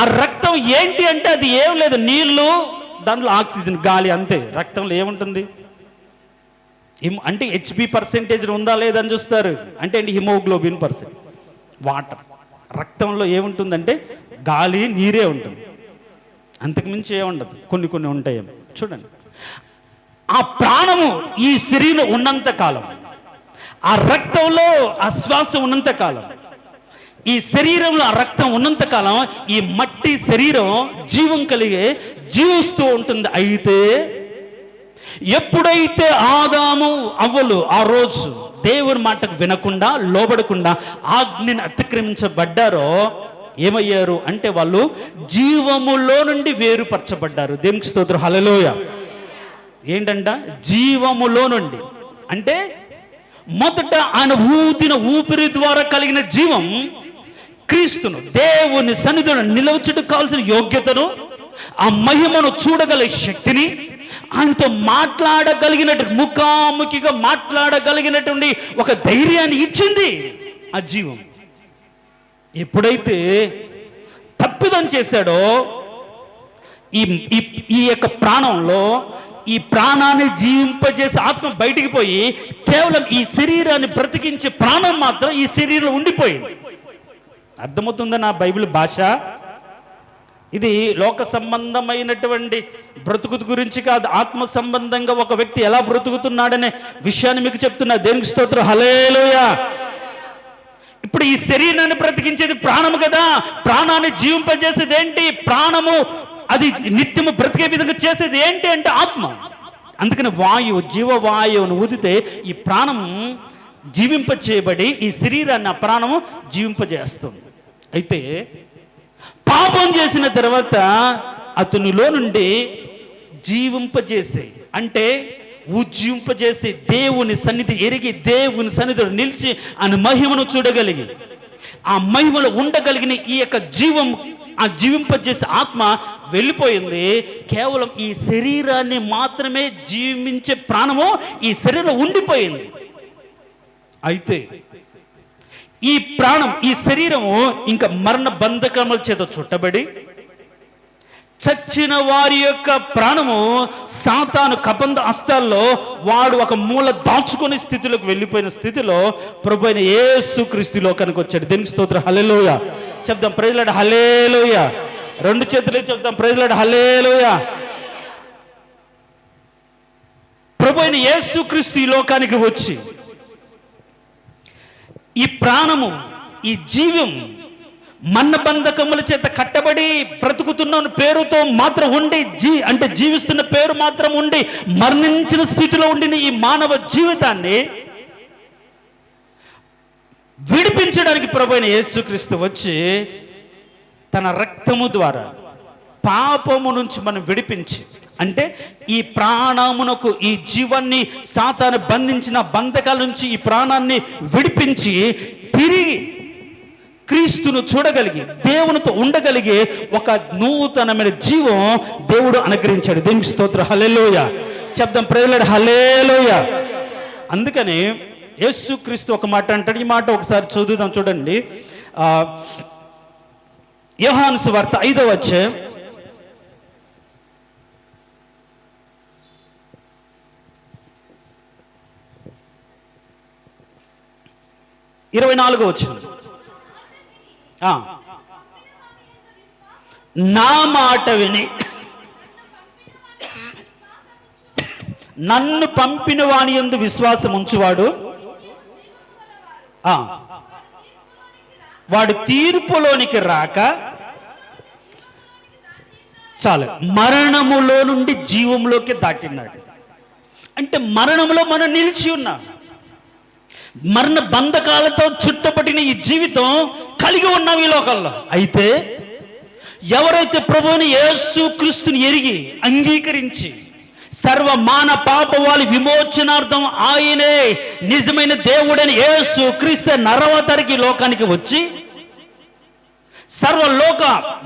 ఆ రక్తం ఏంటి అంటే అది ఏం లేదు, నీళ్లు, దాంట్లో ఆక్సిజన్, గాలి, అంతే. రక్తంలో ఏముంటుంది అంటే హెచ్బి పర్సెంటేజ్ ఉందా లేదని చూస్తారు. అంటే ఏంటి? Haemoglobin percent, water. రక్తంలో ఏముంటుందంటే గాలి, నీరే ఉంటుంది. అంతకుమించి ఏముండదు. కొన్ని ఉంటాయి. చూడండి, ఆ ప్రాణము ఈ శరీరం ఉన్నంత కాలం, ఆ రక్తంలో ఆ శ్వాస ఉన్నంత కాలం, ఈ శరీరంలో ఆ రక్తం ఉన్నంత కాలం ఈ మట్టి శరీరం జీవం కలిగే జీవిస్తూ ఉంటుంది. అయితే ఎప్పుడైతే ఆదాము అవ్వలు ఆ రోజు దేవుని మాటకు వినకుండా, లోబడకుండా ఆజ్ఞని అతిక్రమించబడ్డారో ఏమయ్యారు అంటే వాళ్ళు జీవములో నుండి వేరుపరచబడ్డారు. దేవునికి స్తోత్రం. హల్లెలూయా. ఏంటంట? జీవములో నుండి అంటే మొదట ఆయన ఊదిన ఊపిరి ద్వారా కలిగిన జీవం క్రీస్తును, దేవుని సన్నిధిలో నిలవచుటకు కావాల్సిన యోగ్యతను, ఆ మహిమను చూడగల శక్తిని, ఆయనతో మాట్లాడగలిగినట్టు, ముఖాముఖిగా మాట్లాడగలిగినటువంటి ఒక ధైర్యాన్ని ఇచ్చింది ఆ జీవం. ఎప్పుడైతే తప్పిదం చేశాడో ఈ యొక్క ప్రాణంలో, ఈ ప్రాణాన్ని జీవింపజేసి ఆత్మ బయటికి పోయి కేవలం ఈ శరీరాన్ని బ్రతికించే ప్రాణం మాత్రం ఈ శరీరంలో ఉండిపోయింది. అర్థమవుతుందా నా బైబిల్ భాష? ఇది లోక సంబంధమైనటువంటి బ్రతుకు గురించి కాదు, ఆత్మ సంబంధంగా ఒక వ్యక్తి ఎలా బ్రతుకుతున్నాడనే విషయాన్ని మీకు చెప్తున్నా. దేవునికి స్తోత్రం. హల్లెలూయా. ఇప్పుడు ఈ శరీరాన్ని బ్రతికించేది ప్రాణము కదా. ప్రాణాన్ని జీవింపజేసేది ఏంటి? ప్రాణము. అది నిత్యము బ్రతికే విధంగా చేసేది ఏంటి అంటే ఆత్మ. అందుకని వాయువు, జీవవాయువును ఊదితే ఈ ప్రాణం జీవింపచేయబడి ఈ శరీరాన్ని ఆ ప్రాణము జీవింపజేస్తుంది. అయితే పాపం చేసిన తర్వాత అతనిలో నుండి జీవింపజేసే, అంటే ఉజ్జింపజేసి దేవుని సన్నిధి ఎరిగి, దేవుని సన్నిధిలో నిలిచి ఆయన మహిమను చూడగలిగి, ఆ మహిమలో ఉండగలిగిన ఈ యొక్క జీవం, ఆ జీవింపజేసే ఆత్మ వెళ్ళిపోయింది. కేవలం ఈ శరీరాన్ని మాత్రమే జీవించే ప్రాణము ఈ శరీరంలో ఉండిపోయింది. అయితే ఈ ప్రాణం, ఈ శరీరము ఇంకా మరణ బంధకముల చేత చుట్టబడి చచ్చిన వారి యొక్క ప్రాణము సాతాను కబంధ హస్తాల్లో వాడు ఒక మూల దాచుకునే స్థితిలోకి వెళ్ళిపోయిన స్థితిలో ప్రభు అయిన యేసుక్రీస్తు లోకానికి వచ్చాడు. దేవునికి స్తోత్రం. హల్లెలూయా. చెప్దాం ప్రైజ్ లార్డ్. హల్లెలూయా. రెండు చేతులు చెప్దాం ప్రైజ్ లార్డ్. హల్లెలూయా. ప్రభు అయిన యేసుక్రీస్తు ఈ లోకానికి వచ్చి ఈ ప్రాణము, ఈ జీవం మన్నబంధకముల చేత కట్టబడి బ్రతుకుతున్న పేరుతో మాత్రం ఉండి, అంటే జీవిస్తున్న పేరు మాత్రం ఉండి మరణించిన స్థితిలో ఉండిన ఈ మానవ జీవితాన్ని విడిపించడానికి ప్రభువైన యేసుక్రీస్తు వచ్చి తన రక్తము ద్వారా పాపము నుంచి మనం విడిపించి, అంటే ఈ ప్రాణమునకు, ఈ జీవాన్ని సాతాను బంధించిన బంధకాల నుంచి ఈ ప్రాణాన్ని విడిపించి తిరిగి క్రీస్తును చూడగలిగి దేవునితో ఉండగలిగే ఒక నూతనమైన జీవం దేవుడు అనుగ్రహించాడు. దేవునికి స్తోత్రం. హల్లెలూయా చెప్దాం. Praise Lord. హల్లెలూయా. అందుకని యేసుక్రీస్తు ఒక మాట అంటాడు. ఈ మాట ఒకసారి చదువుదాం చూడండి. యోహాను సువార్త 5వ అధ్యాయం 24వ వచనం. నా మాట విని నన్ను పంపిన వాని యందు విశ్వాసం ఉంచువాడు వాడు తీర్పులోనికి రాక, చాలు, మరణములో నుండి జీవంలోకి దాటినాడు. అంటే మరణంలో మనం నిలిచి ఉన్నాం. మరణ బంధకాలతో చుట్టబడిన ఈ జీవితం కలిగి ఉన్నాం ఈ లోకంలో. అయితే ఎవరైతే ప్రభువుని యేసుక్రీస్తుని ఎరిగి అంగీకరించి సర్వ మాన పాపవాళి విమోచనార్థం ఆయనే నిజమైన దేవుడని యేసుక్రీస్తు నరవతరికి లోకానికి వచ్చి సర్వలోక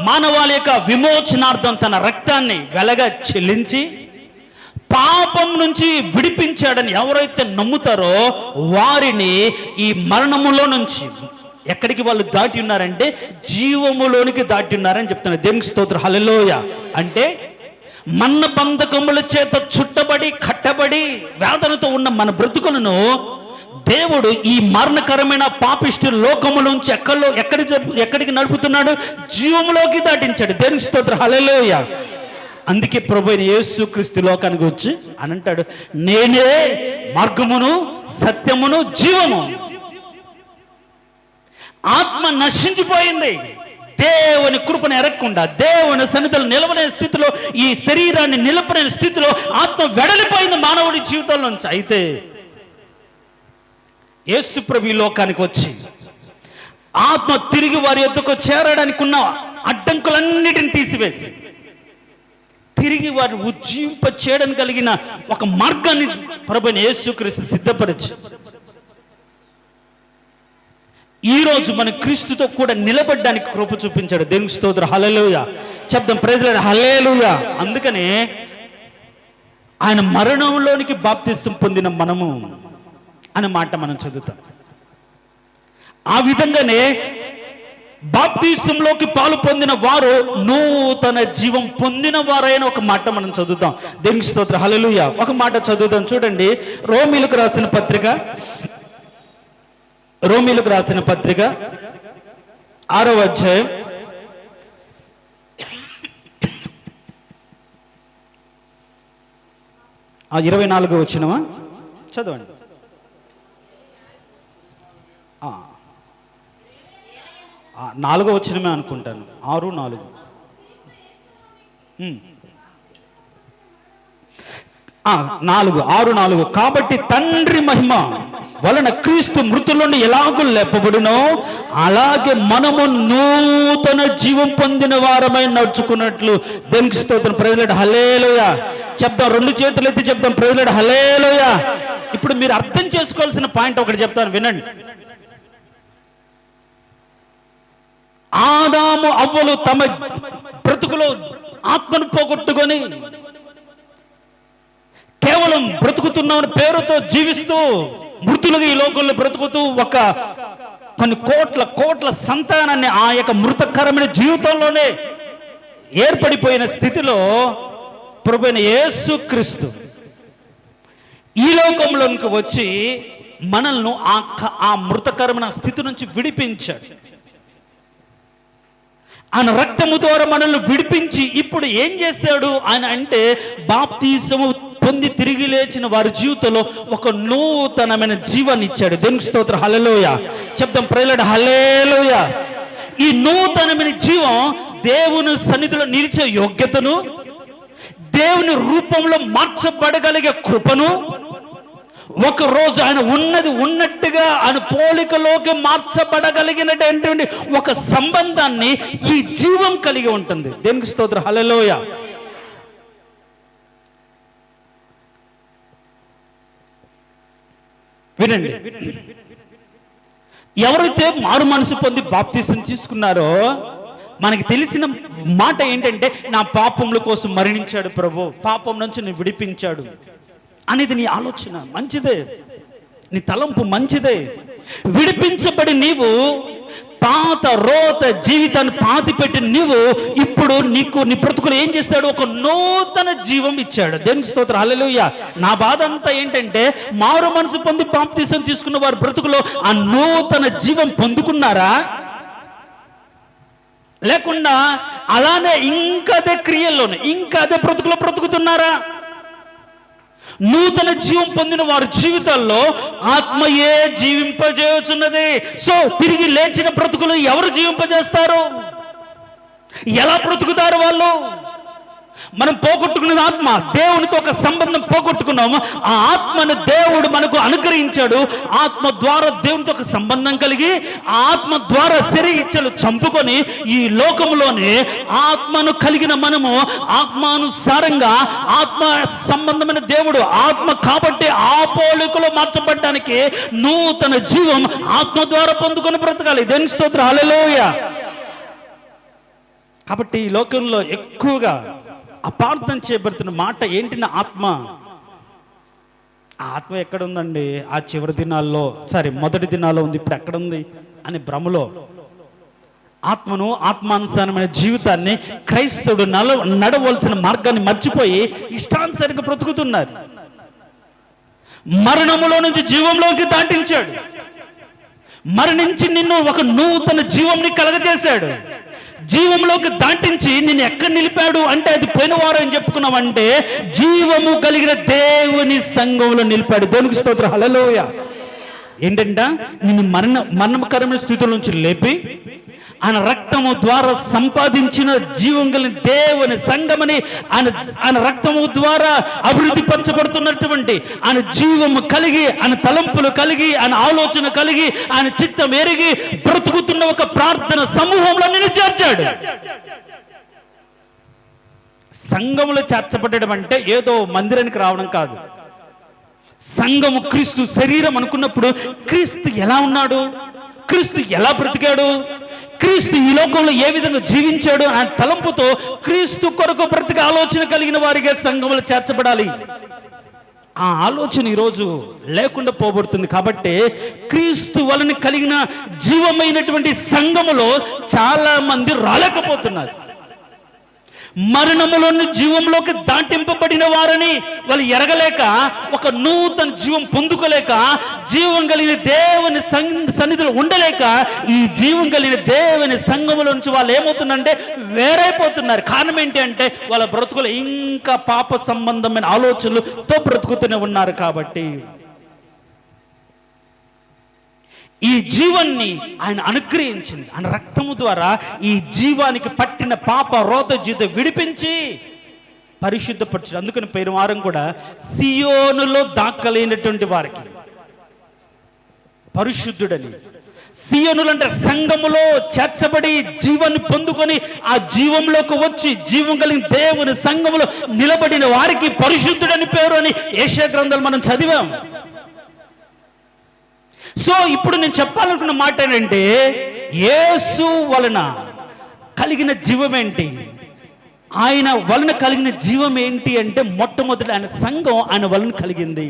మానవాళి యొక్క విమోచనార్థం తన రక్తాన్ని వెలగా చెల్లించి పాపం నుంచి విడిపించాడని ఎవరైతే నమ్ముతారో వారిని ఈ మరణములో నుంచి ఎక్కడికి వాళ్ళు దాటి ఉన్నారంటే జీవములోనికి దాటి ఉన్నారని చెప్తున్నారు. దేవునికి స్తోత్రం. హల్లెలూయా. అంటే మన్న బంధకముల చేత చుట్టబడి కట్టబడి వేదనతో ఉన్న మన బ్రతుకులను దేవుడు ఈ మరణకరమైన పాపిష్టి లోకములోంచి ఎక్కడికి నడుపుతున్నాడు? జీవములోకి దాటించాడు. దేవునికి స్తోత్రం. హల్లెలూయా. అందుకే ప్రభు అయిన యేసుక్రీస్తు లోకానికి వచ్చి అని అంటాడు, నేనే మార్గమును సత్యమును జీవము. ఆత్మ నశించిపోయింది. దేవుని కృపను ఎరగకుండా దేవుని సన్నిధిలో నిలవలేని స్థితిలో, ఈ శరీరాన్ని నిలపలేని స్థితిలో ఆత్మ వెడలిపోయింది మానవుడి జీవితంలో నుంచి. అయితే యేసు ప్రభు ఈ లోకానికి వచ్చి ఆత్మ తిరిగి వారి యొద్దకు చేరడానికి ఉన్న అడ్డంకులన్నిటిని తీసివేసి తిరిగి వారిని ఉజ్జీంప చేయడానికి కలిగిన ఒక మార్గాన్ని ప్రభువైన యేసుక్రీస్తు సిద్ధపరిచి ఈరోజు మన క్రీస్తుతో కూడా నిలబడడానికి కృప చూపించాడు. దేవునికి స్తోత్రం. హల్లెలూయా చెప్దాం. Praise Lord. హల్లెలూయా. అందుకనే ఆయన మరణంలోనికి బాప్తిసం పొందిన మనము అనే మాట మనం చదువుతాం. ఆ విధంగానే బాప్తిసంలోకి పాలు పొందిన వారు నూతన జీవం పొందిన వారైన ఒక మాట మనం చదువుతాం. దేవునికి స్తోత్రం. హల్లెలూయా. ఒక మాట చదువుతాం చూడండి. రోమీలకు రాసిన పత్రిక 6వ అధ్యాయం 24వ వచనమా చదవండి. 4వ వచనమే అనుకుంటాను. 6:4. కాబట్టి తండ్రి మహిమ వలన క్రీస్తు మృతులను ఎలాగూ లేపబడినో అలాగే మనము నూతన జీవం పొందిన వారమై నడుచుకున్నట్లు. దేవునికి స్తోత్రం. Praise Lord. హల్లెలూయా చెప్దాం. 2 చేతులు ఎత్తి చెప్దాం. Praise Lord. హల్లెలూయా. ఇప్పుడు మీరు అర్థం చేసుకోవాల్సిన పాయింట్ ఒకటి చెప్తాను, వినండి. ఆదాము అవ్వలు తమ బ్రతుకులో ఆత్మను పోగొట్టుకొని కేవలం బ్రతుకుతున్నామని పేరుతో జీవిస్తూ మృతులుగా ఈ లోకంలో బ్రతుకుతూ కొన్ని కోట్ల సంతానాన్ని ఆ యొక్క మృతకరమైన జీవితంలోనే ఏర్పడిపోయిన స్థితిలో ప్రభువైన యేసుక్రీస్తు ఈ లోకంలోనికి వచ్చి మనల్ని ఆ మృతకరమైన స్థితి నుంచి విడిపించాడు. ఆయన రక్తము ద్వారా మనల్ని విడిపించి ఇప్పుడు ఏం చేశాడు ఆయన అంటే బాప్తిసము పొంది తిరిగి లేచిన వారి జీవితంలో ఒక నూతనమైన జీవాన్ని ఇచ్చాడు. దేవునికి స్తోత్రం. హల్లెలూయా చెప్దాం. Praise Lord. హల్లెలూయా. ఈ నూతనమైన జీవం దేవుని సన్నిధిలో నిలిచే యోగ్యతను, దేవుని రూపంలో మార్చబడగలిగే కృపను, ఒకరోజు ఆయన ఉన్నది ఉన్నట్టుగా ఆయన పోలికలోకి మార్చబడగలిగినటువంటి ఒక సంబంధాన్ని ఈ జీవం కలిగి ఉంటుంది. దేనికి స్తోత్రం, హల్లెలూయా. వినండి, ఎవరైతే మారు మనసు పొంది బాప్తిసం తీసుకున్నారో మనకి తెలిసిన మాట ఏంటంటే, నా పాపముల కోసం మరణించాడు ప్రభు, పాపం నుంచి నేను విడిపించాడు అనేది నీ ఆలోచన మంచిదే, నీ తలంపు మంచిదే. విడిపించబడి నీవు పాత రోత జీవితాన్ని పాతిపెట్టి నీవు ఇప్పుడు నీ బ్రతుకులు ఏం చేస్తాడు, ఒక నూతన జీవం ఇచ్చాడు. దేవునికి స్తోత్రం, హల్లెలూయా. నా బాధ అంతా ఏంటంటే, మారు మనసు పొంది బాప్తిసం తీసుకున్న వారి బ్రతుకులో ఆ నూతన జీవం పొందుకున్నారా, లేకుండా అలానే ఇంకా అదే క్రియల్లోనే ఇంకా అదే బ్రతుకులో బ్రతుకుతున్నారా? నూతన జీవం పొందిన వారి జీవితాల్లో ఆత్మయే జీవింపజేయుచున్నది. సో తిరిగి లేచిన బ్రతుకులు ఎవరు జీవింపజేస్తారు? ఎలా బ్రతుకుతారు వాళ్ళు? మనం పోగొట్టుకున్నది ఆత్మ, దేవునితో ఒక సంబంధం పోగొట్టుకున్నాము. ఆ ఆత్మను దేవుడు మనకు అనుగ్రహించాడు. ఆత్మ ద్వారా దేవునితో ఒక సంబంధం కలిగి ఆ ఆత్మ ద్వారా శరీర ఇచ్చలు చంపుకొని ఈ లోకంలోనే ఆత్మను కలిగిన మనము ఆత్మానుసారంగా ఆత్మ సంబంధమైన దేవుడు ఆత్మ కాబట్టి ఆ పోలికలో మార్చబడడానికి నూతన జీవం ఆత్మ ద్వారా పొందుకొని బ్రతకాలి. దేవునికి స్తోత్రం, హల్లెలూయా. కాబట్టి ఈ లోకంలో ఎక్కువగా అపార్థం చేయబడుతున్న మాట ఏంటి? నా ఆత్మ. ఆ ఆత్మ ఎక్కడ ఉందండి? ఆ చివరి దినాల్లో, మొదటి దినాల్లో ఉంది, ఇప్పుడు ఎక్కడ ఉంది అని భ్రమలో ఆత్మను, ఆత్మానుసారమైన జీవితాన్ని క్రైస్తవుడు నడవలసిన మార్గాన్ని మర్చిపోయి ఇష్టానుసారంగా బ్రతుకుతున్నారు. మరణములో నుంచి జీవంలోకి దాటించాడు. మరణించి నిన్ను ఒక నూతన జీవంని కలగజేశాడు. జీవంలోకి దాటించి నిన్ను ఎక్కడ నిలిపాడు అంటే, అది పోయిన వారం అని చెప్పుకున్నామంటే, జీవము కలిగిన దేవుని సంఘంలో నిలిపాడు. దేవునికి స్తోత్రం, హల్లెలూయా. ఏంటంట? నిన్ను మరణకరమైన స్థితుల నుంచి లేపి ఆయన రక్తము ద్వారా సంపాదించిన జీవం కలిగిన దేవుని సంఘమని, ఆయన రక్తము ద్వారా అభివృద్ధి పరచబడుతున్నటువంటి ఆయన జీవము కలిగి, ఆయన తలంపులు కలిగి, ఆయన ఆలోచన కలిగి, ఆయన చిత్తం ఎరిగి బ్రతుకుతున్న ఒక ప్రార్థన సమూహంలో నిన్ను చేర్చాడు. సంఘములో చేర్చబడడం అంటే ఏదో మందిరానికి రావడం కాదు. సంఘము క్రీస్తు శరీరం అనుకున్నప్పుడు క్రీస్తు ఎలా ఉన్నాడు, క్రీస్తు ఎలా బ్రతికాడు, క్రీస్తు ఈ లోకంలో ఏ విధంగా జీవించాడు, ఆ తలంపుతో క్రీస్తు కొరకు బ్రతికే ఆలోచన కలిగిన వారిగా సంఘములో చేర్చబడాలి. ఆ ఆలోచన ఈరోజు లేకుండా పోబడుతుంది. కాబట్టి క్రీస్తు వలన కలిగిన జీవమైనటువంటి సంఘములో చాలా మంది రాలేకపోతున్నారు. మరణములోని జీవంలోకి దాటింపబడిన వారని వాళ్ళు ఎరగలేక, ఒక నూతన జీవం పొందుకోలేక, జీవం కలిగిన దేవుని సన్నిధిలో ఉండలేక, ఈ జీవం కలిగిన దేవుని సంఘములో నుంచి వాళ్ళు ఏమవుతుందంటే వేరైపోతున్నారు. కారణం ఏంటి అంటే, వాళ్ళ బ్రతుకులు ఇంకా పాప సంబంధమైన ఆలోచనలతో బ్రతుకుతూనే ఉన్నారు. కాబట్టి ఈ జీవాన్ని ఆయన అనుగ్రహించింది. ఆయన రక్తము ద్వారా ఈ జీవానికి పట్టిన పాప రోత జీవితం విడిపించి పరిశుద్ధపరచు. అందుకని పోయిన వారం కూడా సియోనులో దాఖలైనటువంటి వారికి పరిశుద్ధుడని, సియోనులు అంటే సంఘములో చేర్చబడి జీవాన్ని పొందుకొని ఆ జీవంలోకి వచ్చి జీవం కలిగిన దేవుని సంఘములో నిలబడిన వారికి పరిశుద్ధుడని పేరు అని యెషయా గ్రంథాలు మనం చదివాం. సో ఇప్పుడు నేను చెప్పాలనుకున్న మాట ఏంటంటే, యేసు వలన కలిగిన జీవం ఏంటి, ఆయన వలన కలిగిన జీవం ఏంటి అంటే, మొట్టమొదటి ఆయన సంఘం ఆయన వలన కలిగింది.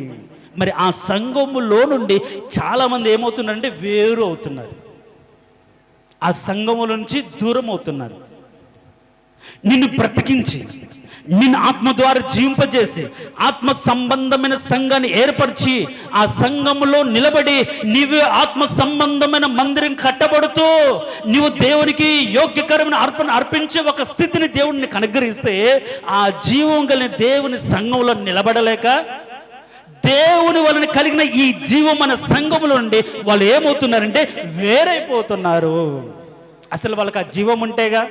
మరి ఆ సంఘములో నుండి చాలా మంది ఏమవుతున్నారంటే వేరు అవుతున్నారు, ఆ సంఘముల నుంచి దూరం అవుతున్నారు. నిన్ను బ్రతికించి, నిన్ను ఆత్మ ద్వారా జీవింపజేసి, ఆత్మ సంబంధమైన సంఘాన్ని ఏర్పరిచి, ఆ సంఘములో నిలబడి నీవు ఆత్మ సంబంధమైన మందిరం కట్టబడుతూ నీవు దేవునికి యోగ్యకరమైన అర్పణ అర్పించే ఒక స్థితిని దేవుడిని అనుగ్రహిస్తే, ఆ జీవం కలిగిన దేవుని సంఘంలో నిలబడలేక, దేవుని వలన కలిగిన ఈ జీవం మన సంఘములో నుండి వాళ్ళు ఏమవుతున్నారంటే వేరైపోతున్నారు. అసలు వాళ్ళకి ఆ జీవం ఉంటేగా.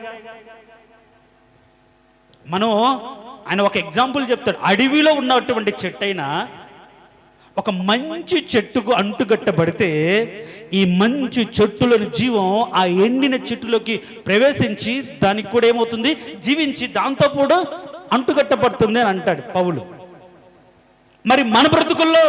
ఆయన ఒక ఎగ్జాంపుల్ చెప్తాడు. అడవిలో ఉన్నటువంటి చెట్టు అయినా ఒక మంచి చెట్టుకు అంటుకట్టబడితే ఈ మంచి చెట్టులోని జీవం ఆ ఎండిన చెట్టులోకి ప్రవేశించి దానికి కూడా ఏమవుతుంది, జీవించి దాంతో కూడా అంటుకట్టబడుతుంది అని అంటాడు పౌలు. మరి మన బ్రతుకుల్లో,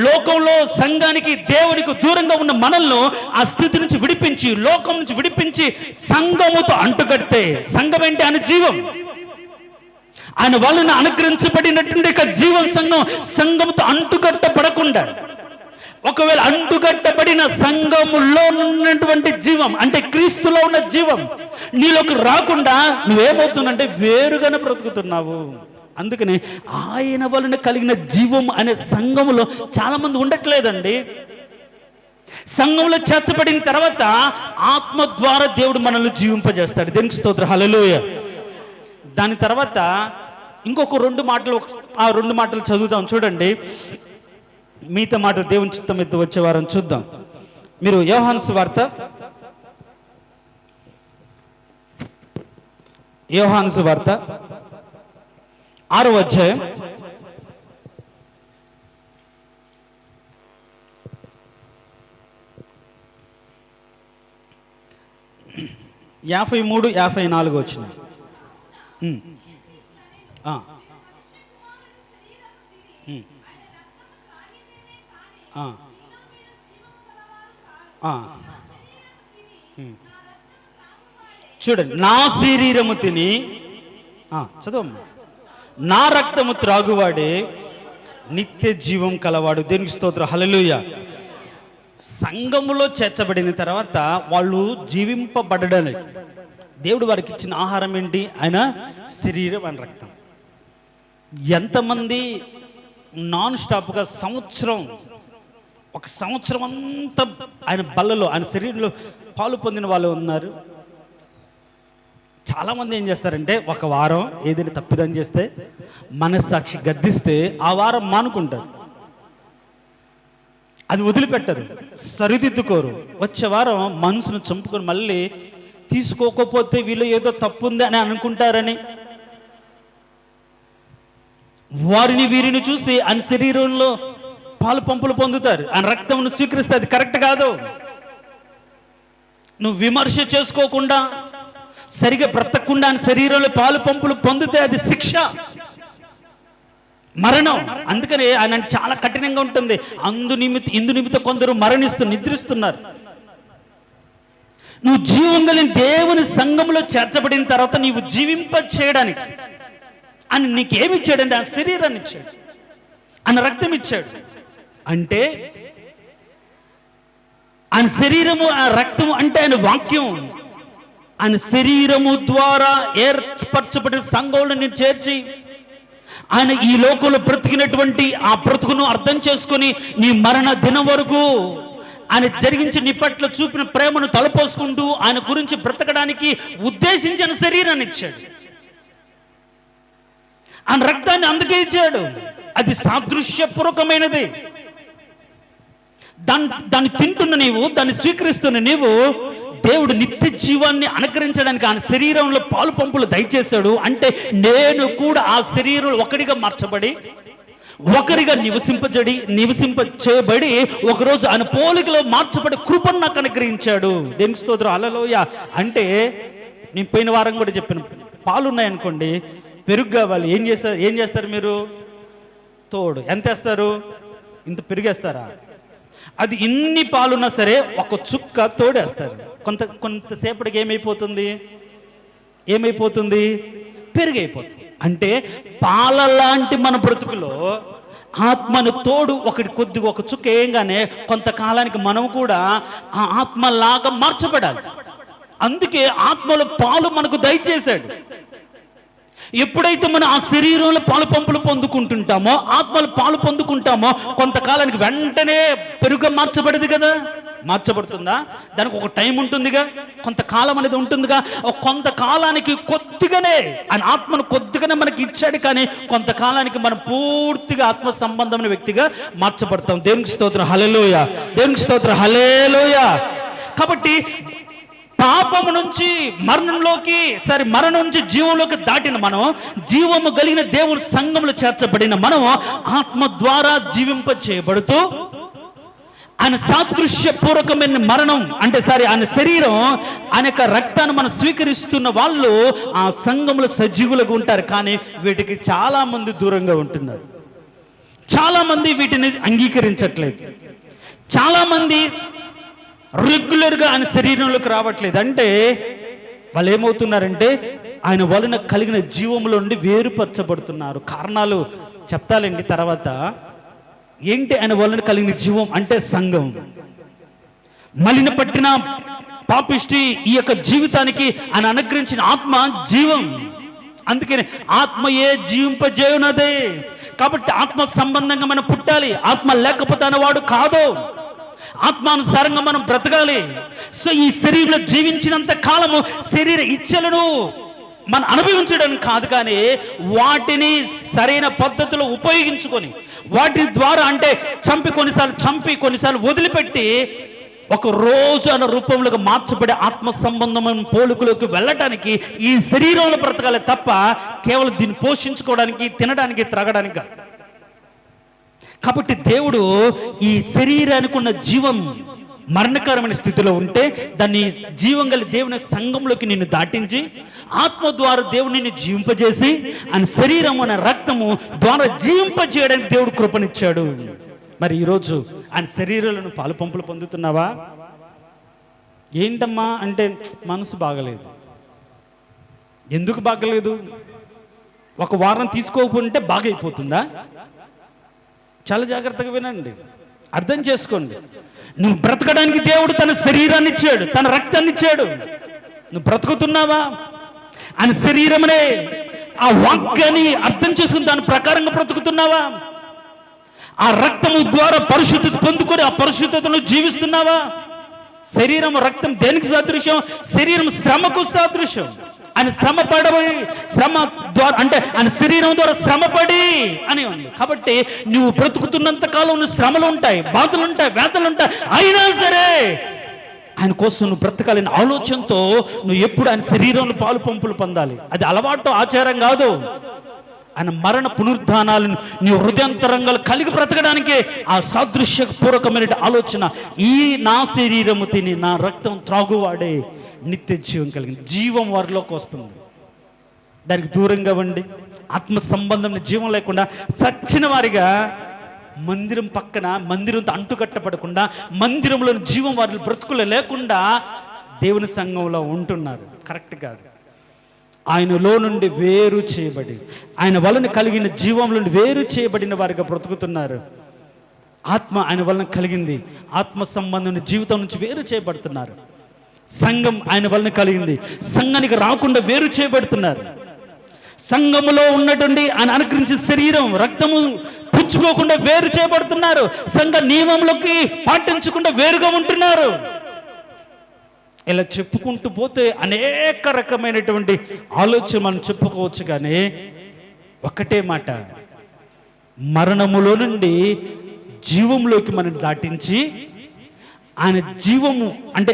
లోకంలో సంఘానికి దేవునికి దూరంగా ఉన్న మనల్ని ఆ స్థితి నుంచి విడిపించి, లోకం నుంచి విడిపించి సంఘముతో అంటుకడితే, సంఘం ఏంటి? ఆయన జీవం, ఆయన వలన అనుగ్రహించబడినటువంటి జీవం సంఘంతో అంటుకట్టబడకుండా, ఒకవేళ అంటుకట్టబడిన సంఘములో ఉన్నటువంటి జీవం అంటే క్రీస్తులో ఉన్న జీవం నీలోకి రాకుండా నువ్వేమవుతుందంటే వేరుగానే బ్రతుకుతున్నావు. అందుకని ఆయన వలన కలిగిన జీవం అనే సంఘములో చాలా మంది ఉండట్లేదండి. సంఘంలో చేర్చబడిన తర్వాత ఆత్మ ద్వారా దేవుడు మనల్ని జీవింపజేస్తాడు. దేవునికి స్తోత్రం, హల్లెలూయ. దాని తర్వాత ఇంకొక ఆ రెండు మాటలు చదువుదాం. చూడండి, మిగతా మాట దేవుని చిత్తం మీద వచ్చే వారం చూద్దాం. మీరు యోహాను సువార్త 6వ అధ్యాయం 53, 54 వచ్చిన. చూడండి, నా శరీరము తిని చదవమ్మా, నా రక్తము త్రాగువాడే నిత్య జీవం కలవాడు. దేవునికి స్తోత్రం, హల్లెలూయా. సంఘములో చేర్చబడిన తర్వాత వాళ్ళు జీవింపబడడానికి దేవుడు వారికి ఇచ్చిన ఆహారం ఏంటి? ఆయన శరీరం, ఆయన రక్తం. ఎంతమంది నాన్ స్టాప్గా ఒక సంవత్సరం అంతా ఆయన బల్లలో, ఆయన శరీరంలో పాలు పొందిన వాళ్ళు ఉన్నారు. చాలామంది ఏం చేస్తారంటే ఒక వారం ఏదైనా తప్పిదం చేస్తే, మనస్సాక్షి గద్దిస్తే ఆ వారం మానుకుంటారు, అది వదిలిపెట్టరు, సరిదిద్దుకోరు. వచ్చే వారం మనసును చంపుకొని మళ్ళీ తీసుకోకపోతే వీళ్ళు ఏదో తప్పు ఉంది అని అనుకుంటారని వీరిని చూసి ఆయన శరీరంలో పాలు పంపులు పొందుతారు, ఆయన రక్తమును స్వీకరిస్తే అది కరెక్ట్ కాదు. నువ్వు విమర్శ చేసుకోకుండా, సరిగా బ్రతకకుండా ఆయన శరీరంలో పాలు పంపులు పొందితే అది శిక్ష, మరణం. అందుకని ఆయన చాలా కఠినంగా ఉంటుంది. ఇందు నిమిత్తం కొందరు నిద్రిస్తున్నారు. నువ్వు జీవం కలిగిన దేవుని సంఘంలో చేర్చబడిన తర్వాత నీవు జీవింప చేయడానికి ఆయన నీకేమి ఇచ్చాడంటే ఆ శరీరాన్ని ఇచ్చాడు, ఆయన రక్తం ఇచ్చాడు. అంటే ఆయన శరీరము, ఆ రక్తము అంటే ఆయన వాక్యం. ఆయన శరీరము ద్వారా ఏర్పరచబడిన సంఘంలో నేను చేర్చి ఆయన ఈ లోకంలో బ్రతికినటువంటి ఆ బ్రతుకును అర్థం చేసుకొని నీ మరణ దినం వరకు ఆయన జరిగించి నీ పట్ల చూపిన ప్రేమను తలపోసుకుంటూ ఆయన గురించి బ్రతకడానికి ఉద్దేశించిన శరీరాన్ని ఇచ్చాడు. ఆయన రక్తాన్ని అందుకే ఇచ్చాడు. అది సాదృశ్యపూర్వకమైనది. దాన్ని తింటున్న నీవు, దాన్ని స్వీకరిస్తున్న నీవు దేవుడు నిత్య జీవాన్ని అనుకరించడానికి ఆయన శరీరంలో పాలు పంపులు దయచేశాడు. అంటే నేను కూడా ఆ శరీరం ఒకడిగా మార్చబడి, ఒకరిగా నివసింప చేయబడి ఒకరోజు ఆయన పోలికలో మార్చబడి కృపను నాకు అనుగ్రహించాడు. దేవునికి స్తోత్రం, హల్లెలూయా. అంటే నేను పోయిన వారం కూడా చెప్పాను, పాలు ఉన్నాయనుకోండి, పెరుగు కావాలి, ఏం చేస్తారు మీరు? తోడు ఎంత వేస్తారు? ఇంత పెరుగేస్తారా? అది ఇన్ని పాలున్నా సరే ఒక చుక్క తోడేస్తారు. కొంతసేపటికి ఏమైపోతుంది? పెరుగైపోతుంది. అంటే పాల లాంటి మన బ్రతుకులో ఆత్మను తోడు కొద్దిగా ఒక చుక్క వేయంగానే కొంతకాలానికి మనం కూడా ఆ ఆత్మలాగా మార్చబడాలి. అందుకే ఆత్మలో పాలు మనకు దయచేశాడు. ఎప్పుడైతే మనం ఆ శరీరంలో పాలు పంపులు పొందుకుంటుంటామో, ఆత్మలు పాలు పొందుకుంటామో, కొంతకాలానికి వెంటనే పెరుగు మార్చబడదు కదా. మార్చబడుతుందా? దానికి ఒక టైం ఉంటుందిగా, కొంతకాలం అనేది ఉంటుందిగా. కొంతకాలానికి కొద్దిగానే ఆయన ఆత్మను కొద్దిగానే మనకి ఇచ్చాడు, కానీ కొంతకాలానికి మనం పూర్తిగా ఆత్మ సంబంధమైన వ్యక్తిగా మార్చబడతాం. దేవునికి స్తోత్రం, హల్లెలూయా. దేవునికి స్తోత్రం, హల్లెలూయా. కాబట్టి పాపము నుంచి మరణం నుంచి జీవంలోకి దాటిన మనం, జీవము కలిగిన దేవుని సంఘంలో చేర్చబడిన మనం ఆత్మ ద్వారా జీవింప చేయబడుతూ ఆయన సాదృశ్యపూర్వకమైన మరణం అంటే ఆయన శరీరం, ఆయన యొక్క రక్తాన్ని మనం స్వీకరిస్తున్న వాళ్ళు ఆ సంఘంలో సజీవులుగా ఉంటారు. కానీ వీటికి చాలా మంది దూరంగా ఉంటున్నారు. చాలా మంది వీటిని అంగీకరించట్లేదు. చాలా మంది రెగ్యులర్గా ఆయన శరీరంలోకి రావట్లేదు. అంటే వాళ్ళు ఏమవుతున్నారంటే ఆయన వలన కలిగిన జీవంలో నుండి వేరుపరచబడుతున్నారు. కారణాలు చెప్తాలండి తర్వాత. ఏంటి ఆయన వలన కలిగిన జీవం అంటే సంఘం. మలిన పట్టిన పాపిష్టి ఈ యొక్క జీవితానికి ఆయన అనుగ్రహించిన ఆత్మ జీవం. అందుకని ఆత్మయే జీవింపజేయునదే. కాబట్టి ఆత్మ సంబంధంగా మనం పుట్టాలి. ఆత్మ లేకపోతే అనేవాడు కాదు. ఆత్మానుసారంగా మనం బ్రతకాలి. సో ఈ శరీరంలో జీవించినంత కాలము శరీర ఇచ్చలను మనం అనుభవించడానికి కాదు, కానీ వాటిని సరైన పద్ధతిలో ఉపయోగించుకొని వాటి ద్వారా అంటే కొన్నిసార్లు వదిలిపెట్టి ఒక రోజు అన్న రూపంలోకి మార్చబడే ఆత్మ సంబంధమైన పోలికలోకి వెళ్ళటానికి ఈ శరీరంలో బ్రతకాలి తప్ప కేవలం దీన్ని పోషించుకోవడానికి, తినడానికి, త్రాగడానికి కాదు. కాబట్టి దేవుడు ఈ శరీరానికి ఉన్న జీవం మరణకరమైన స్థితిలో ఉంటే దాన్ని జీవం గల దేవుని సంఘంలోకి నిన్ను దాటించి ఆత్మ ద్వారా దేవుడు నిన్ను జీవింపజేసి ఆయన శరీరం అనే రక్తము ద్వారా జీవింపజేయడానికి దేవుడు కృపనిచ్చాడు. మరి ఈరోజు ఆయన శరీరాలను పాలు పంపులు పొందుతున్నావా? ఏంటమ్మా అంటే మనసు బాగలేదు. ఎందుకు బాగలేదు? ఒక వారం తీసుకోకపోతే బాగైపోతుందా? చాలా జాగ్రత్తగా వినండి, అర్థం చేసుకోండి. నువ్వు బ్రతకడానికి దేవుడు తన శరీరాన్ని ఇచ్చాడు, తన రక్తాన్ని ఇచ్చాడు. నువ్వు బ్రతుకుతున్నావా? ఆయన శరీరమనే ఆ వాక్యాన్ని అర్థం చేసుకుని దాని ప్రకారంగా బ్రతుకుతున్నావా? ఆ రక్తము ద్వారా పరిశుద్ధత పొందుకొని ఆ పరిశుద్ధతను జీవిస్తున్నావా? శరీరం రక్తం దేనికి సాదృశ్యం? శరీరం శ్రమకు సాదృశ్యం. ఆయన శ్రమ ద్వారా అంటే ఆయన శరీరం ద్వారా శ్రమపడి అని ఉంది. కాబట్టి నువ్వు బ్రతుకుతున్నంత కాలం నువ్వు శ్రమలు ఉంటాయి, బాధలు ఉంటాయి, వేదనలు ఉంటాయి. అయినా సరే ఆయన కోసం నువ్వు బ్రతకాలని ఆలోచనతో నువ్వు ఎప్పుడు ఆయన శరీరంలో పాలు పంపులు పొందాలి. అది అలవాటు, ఆచారం కాదు. ఆయన మరణ పునరుద్ధానాలను నీ హృదయాంతరంగాలు కలిగి బ్రతకడానికే ఆ సాదృశ్యపూర్వకమైన ఆలోచన. ఈ నా శరీరము తిని నా రక్తం త్రాగువాడే నిత్య జీవం కలిగింది. జీవం వారిలోకి వస్తుంది. దానికి దూరంగా ఉండి ఆత్మ సంబంధం జీవం లేకుండా చచ్చిన వారిగా మందిరం పక్కన మందిరంతో అంటుకట్టపడకుండా మందిరంలోని జీవం వారి బ్రతుకులు లేకుండా దేవుని సంఘంలో ఉంటున్నారు. కరెక్ట్ కాదు. ఆయనలో నుండి వేరు చేయబడి ఆయన వలన కలిగిన జీవంలో నుండి వేరు చేయబడిన వారిగా బ్రతుకుతున్నారు. ఆత్మ ఆయన వలన కలిగింది. ఆత్మ సంబంధం జీవితం నుంచి వేరు చేయబడుతున్నారు. సంఘం ఆయన వలన కలిగింది. సంఘానికి రాకుండా వేరు చేయబడుతున్నారు. సంఘములో ఉన్నటువంటి ఆయన అనుగ్రహించిన శరీరం రక్తము పుచ్చుకోకుండా వేరు చేయబడుతున్నారు. సంఘ నియమంలోకి పాటించకుండా వేరుగా ఉంటున్నారు. ఇలా చెప్పుకుంటూ పోతే అనేక రకమైనటువంటి ఆలోచన మనం చెప్పుకోవచ్చు. కానీ ఒక్కటే మాట, మరణములో నుండి జీవంలోకి మనం దాటించి ఆయన జీవము అంటే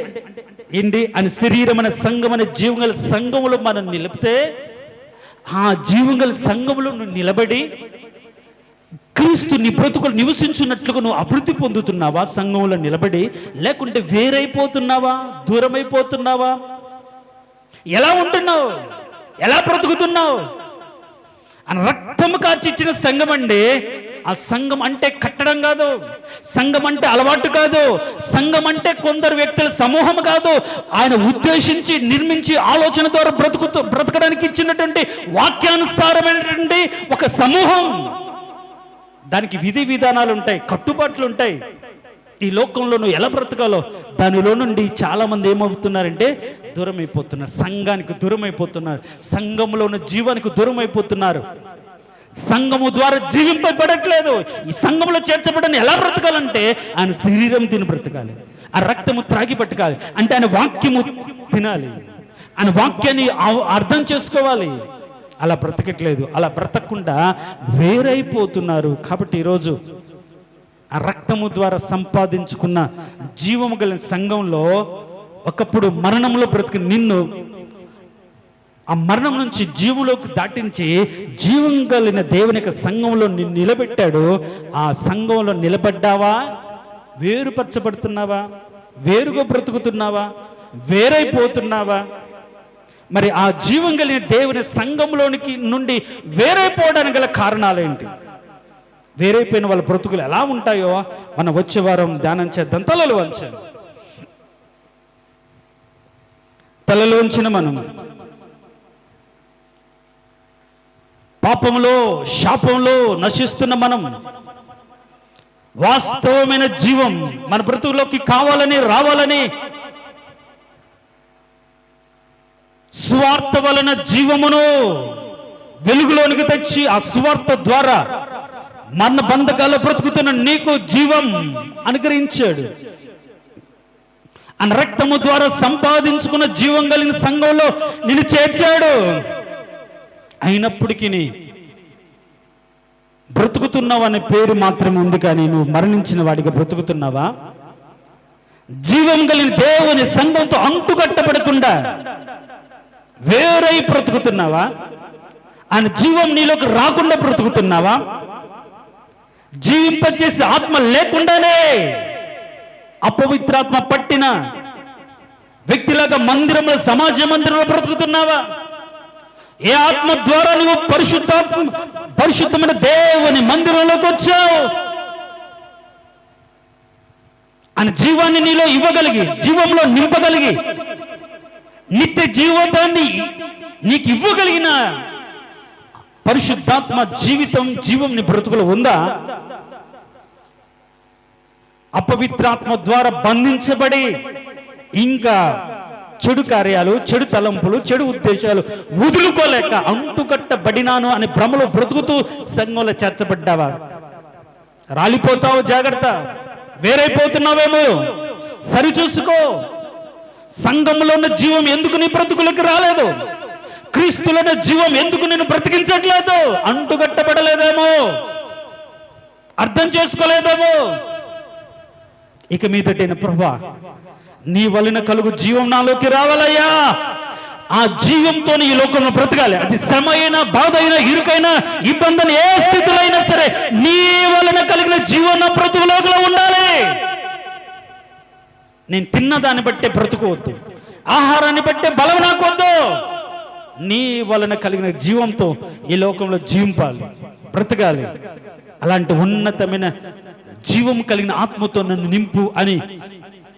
ఏంటి? ఆయన శరీరం అనే సంఘం అనే జీవంగల సంఘములో మనం నిలిపితే ఆ జీవంగల సంఘములో నువ్వు నిలబడి క్రీస్తు నీ బ్రతుకులు నివసించున్నట్లుగా నువ్వు అభివృద్ధి పొందుతున్నావా? సంఘంలో నిలబడి, లేకుంటే వేరైపోతున్నావా? దూరమైపోతున్నావా? ఎలా ఉంటున్నావు? ఎలా బ్రతుకుతున్నావు? అని రక్తము కార్చిచ్చిన సంఘం అండి. ఆ సంఘం అంటే కట్టడం కాదు, సంఘం అంటే అలవాటు కాదు, సంఘం అంటే కొందరు వ్యక్తుల సమూహం కాదు. ఆయన ఉద్దేశించి నిర్మించి ఆలోచన ద్వారా బ్రతకడానికి ఇచ్చినటువంటి వాక్యానుసారమైనటువంటి ఒక సమూహం. దానికి విధి విధానాలు ఉంటాయి, కట్టుబాట్లు ఉంటాయి. ఈ లోకంలో నువ్వు ఎలా బ్రతకాలో దానిలో నుండి చాలా మంది ఏమవుతున్నారంటే దూరం అయిపోతున్నారు. సంఘానికి దూరం అయిపోతున్నారు. సంఘంలో ఉన్న జీవానికి దూరం అయిపోతున్నారు. సంఘము ద్వారా జీవింపబడట్లేదు. ఈ సంఘంలో చేర్చబడని ఎలా బ్రతకాలంటే ఆయన శరీరం తిని బ్రతకాలి, ఆ రక్తము త్రాగి పట్టుకోవాలి. అంటే ఆయన వాక్యము తినాలి, ఆయన వాక్యాన్ని అర్థం చేసుకోవాలి. అలా బ్రతకట్లేదు. అలా బ్రతకకుండా వేరైపోతున్నారు. కాబట్టి ఈరోజు ఆ రక్తము ద్వారా సంపాదించుకున్న జీవము గల సంఘంలో ఒకప్పుడు మరణంలో బ్రతికి నిన్ను ఆ మరణం నుంచి జీవంలోకి దాటించి జీవం కలిగిన దేవుని యొక్క సంఘంలో నిన్ను నిలబెట్టాడు. ఆ సంఘంలో నిలబడ్డావా? వేరుపరచబడుతున్నావా? వేరుగా బ్రతుకుతున్నావా? వేరైపోతున్నావా? మరి ఆ జీవం కలిగిన దేవుని సంఘంలోనికి నుండి వేరైపోవడానికి గల కారణాలేంటి? వేరైపోయిన వాళ్ళ బ్రతుకులు ఎలా ఉంటాయో మనం వచ్చే వారం ధ్యానం చేద్దాం. తలలు వంచాను. తలలు వంచిన మనం పాపంలో శాపంలో నశిస్తున్న మనం వాస్తవమైన జీవం మన బ్రతుకులోకి కావాలని రావాలని సువార్త వలన జీవమును వెలుగులోనికి తెచ్చి ఆ సువార్త ద్వారా మరణ బంధకాల్లో బ్రతుకుతున్న నీకు జీవం అనుగ్రహించాడు. ఆ రక్తము ద్వారా సంపాదించుకున్న జీవం కలిగిన సంఘంలో నిన్ను చేర్చాడు. అయినప్పటికీ బ్రతుకుతున్నావు అనే పేరు మాత్రమే ఉంది, కానీ నువ్వు మరణించిన వాడిగా బ్రతుకుతున్నావా? జీవం కలిగిన దేవుని సంఘంతో అంటుకట్టబడకుండా వేరై బ్రతుకుతున్నావా? ఆయన జీవం నీలోకి రాకుండా బ్రతుకుతున్నావా? జీవింపచేసే ఆత్మ లేకుండానే అపవిత్రాత్మ పట్టిన వ్యక్తిలాగా మందిరంలో, సమాజ మందిరంలో బ్రతుకుతున్నావా? ఏ ఆత్మ ద్వారా నువ్వు పరిశుద్ధమైన దేవుని మందిరంలోకి వచ్చావు? ఆయన జీవాన్ని నీలో ఇవ్వగలిగి, జీవంలో నింపగలిగి, నిత్య జీవితాన్ని నీకు ఇవ్వగలిగిన పరిశుద్ధాత్మ జీవం నీ బ్రతుకులో ఉందా? అపవిత్రాత్మ ద్వారా బంధించబడి ఇంకా చెడు కార్యాలు, చెడు తలంపులు, చెడు ఉద్దేశాలు వదులుకోలేక అంటుకట్టబడినాను అనే భ్రమలో బ్రతుకుతూ సంఘంలో చేర్చబడ్డావా? రాలిపోతావు, జాగ్రత్త. వేరైపోతున్నావేమో, సరిచూసుకో. సంఘంలో ఉన్న జీవం ఎందుకు నీ బ్రతుకులకు రాలేదు? క్రీస్తులోని జీవం ఎందుకు నేను బ్రతికించట్లేదు? అంటుకట్టబడలేదేమో, అర్థం చేసుకోలేదేమో. ఇక మీదటైన ప్రభువా, నీ వలన కలుగు జీవం నాలోకి రావాలయ్యా. ఆ జీవంతో ఈ లోకంలో బ్రతకాలి. అది శ్రమ అయినా, బాధ అయినా, ఇరుకైనా, ఇబ్బంది ఏ స్థితిలో అయినా సరే నీ వలన కలిగిన జీవం నా బ్రతుకులోకి ఉండాలి. నేను తిన్న దాన్ని బట్టే బ్రతుకోవద్దు, ఆహారాన్ని బట్టే బలం నాకొద్దు. నీ వలన కలిగిన జీవంతో ఈ లోకంలో జీవింపాలి, బ్రతకాలి. అలాంటి ఉన్నతమైన జీవం కలిగిన ఆత్మతో నన్ను నింపు అని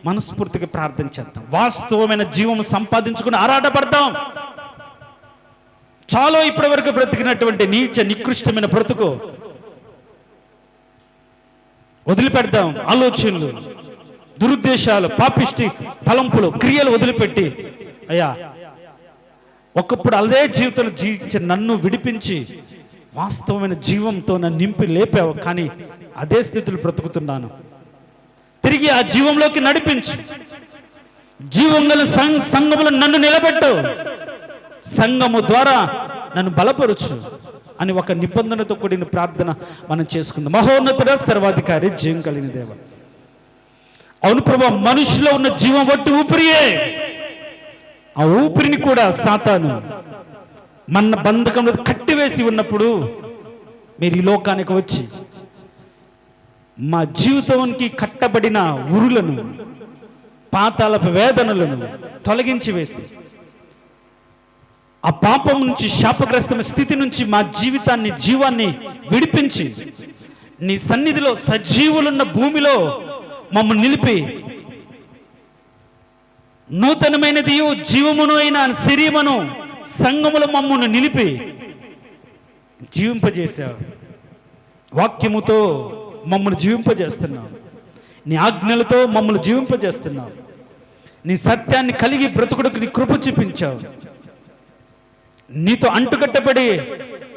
మనస్ఫూర్తిగా ప్రార్థన చేద్దాం. వాస్తవమైన జీవం సంపాదించుకుని ఆరాటపడతాం. చాలా ఇప్పటి వరకు బ్రతికినటువంటి నీచ నికృష్టమైన బ్రతుకు వదిలిపెడతాం. ఆలోచనలు, దురుద్దేశాలు, పాపిష్టి తలంపులు, క్రియలు వదిలిపెట్టి, అయ్యా ఒకప్పుడు అదే జీవితంలో జీవించి నన్ను విడిపించి వాస్తవమైన జీవంతో నన్ను నింపి లేపావు, కానీ అదే స్థితిలో బ్రతుకుతున్నాను. తిరిగి ఆ జీవంలోకి నడిపించు. జీవం గల సంఘములో నన్ను నిలబెట్టు. సంఘము ద్వారా నన్ను బలపరచు అని ఒక నిబంధనతో కూడిన ప్రార్థన మనం చేసుకుందాం. మహోన్నతుడ, సర్వాధికారి, జీవం కలిగిన దేవ, అవును ప్రభా, మనుషులో ఉన్న జీవం వట్టి ఊపిరియే. ఆ ఊపిరిని కూడా సాతాను మన బంధకంలో కట్టివేసి ఉన్నప్పుడు మీరు ఈ లోకానికి వచ్చి మా జీవితానికి కట్టబడిన ఉరులను, పాతాళపు వేదనలను తొలగించి వేసి ఆ పాపం నుంచి, శాపగ్రస్తమైన స్థితి నుంచి మా జీవాన్ని విడిపించి నీ సన్నిధిలో సజీవులున్న భూమిలో మమ్మల్ని నిలిపి నూతనమైనది జీవమును అయిన శరీరమును సంఘములో మమ్మల్ని నిలిపి జీవింపజేశావు. వాక్యముతో మమ్మల్ని జీవింపజేస్తున్నావు. నీ ఆజ్ఞలతో మమ్మల్ని జీవింపజేస్తున్నావు. నీ సత్యాన్ని కలిగి బ్రతుకుడుకు నీ కృప చూపించావు. నీతో అంటుకట్టబడి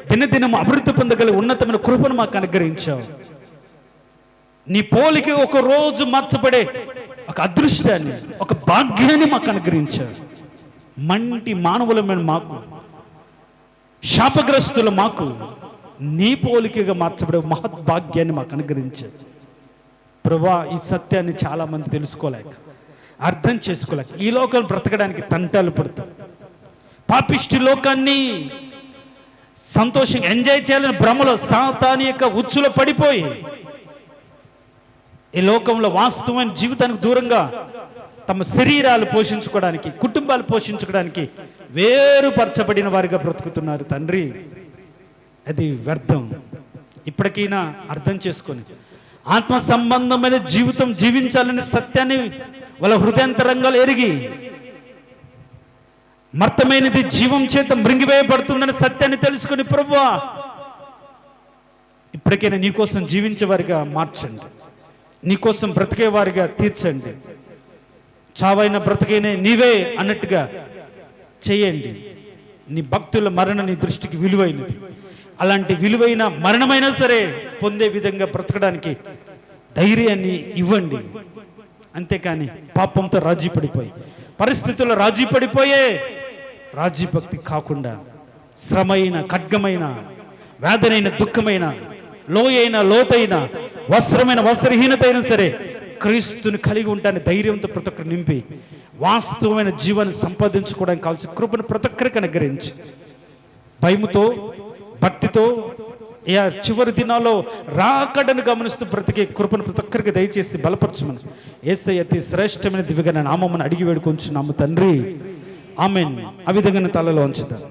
దినదినం అభివృద్ధి పొందగలిగే ఉన్నతమైన కృపను మాకు అనుగ్రహించావు. నీ పోలికి ఒక రోజు మార్చబడే ఒక అదృష్టాన్ని, ఒక భాగ్యాన్ని మాకు అనుగ్రహించావు. మంటి మానవులమైన మాకు, శాపగ్రస్తుల మాకు నీ పోలికగా మార్చబడే మహద్భాగ్యాన్ని మాకు అనుగ్రహించావు. ప్రభువా, ఈ సత్యాన్ని చాలామంది తెలుసుకోలేక అర్థం చేసుకోలేక ఈ లోకం బ్రతకడానికి తంటాలు పడుతాం. పాపిష్టి లోకాన్ని సంతోషంగా ఎంజాయ్ చేయాలని భ్రమలో సాతాని యొక్క ఉచ్చులో పడిపోయి ఈ లోకంలో వాస్తవమైన జీవితానికి దూరంగా తమ శరీరాలు పోషించుకోవడానికి, కుటుంబాలు పోషించుకోవడానికి వేరుపరచబడిన వారిగా బ్రతుకుతున్నారు. తండ్రి, అది వ్యర్థం. ఇప్పటికైనా అర్థం చేసుకొని ఆత్మ సంబంధమైన జీవితం జీవించాలనే సత్యాన్ని వాళ్ళ హృదయాంతరంగాలు ఎరిగి, మర్తమైనది జీవం చేత మృంగివేయబడుతుందనే సత్యాన్ని తెలుసుకుని, ప్రభువా ఇప్పటికైనా నీకోసం జీవించేవారిగా మార్చండి, నీకోసం బ్రతికేవారిగా తీర్చండి, చావైన బ్రతికైనా నీవే అన్నట్టుగా చేయండి. నీ భక్తుల మరణం నీ దృష్టికి విలువైనది. అలాంటి విలువైన మరణమైనా సరే పొందే విధంగా బ్రతకడానికి ధైర్యాన్ని ఇవ్వండి. అంతేకాని పాపంతో రాజీ పడిపోయి, పరిస్థితుల్లో రాజీ పడిపోయే రాజీ భక్తి కాకుండా శ్రమైన, ఖడ్గమైన, వేదనైన, దుఃఖమైన, లోయైన, లోతైన, వస్త్రమైన, వస్త్రహీనత అయినా సరే క్రీస్తుని కలిగి ఉంటానని ధైర్యంతో ప్రతి ఒక్కరు నింపి వాస్తవమైన జీవాన్ని సంపాదించుకోవడానికి కావాల్సిన కృపను ప్రతి ఒక్కరికి అనుగ్రహించి, భయముతో, భక్తితో చివరి దినాల్లో రాకడను గమనిస్తూ బ్రతికే కృపను ప్రతి ఒక్కరికి దయచేసి బలపరచమని యేసయ్య అతి శ్రేష్టమైన దివ్యమైన నామమును అడిగి వేడుకొంచున్నాము తండ్రి. ఆమేన్. ఆ విధంగా తలలో ఉంచుతాను.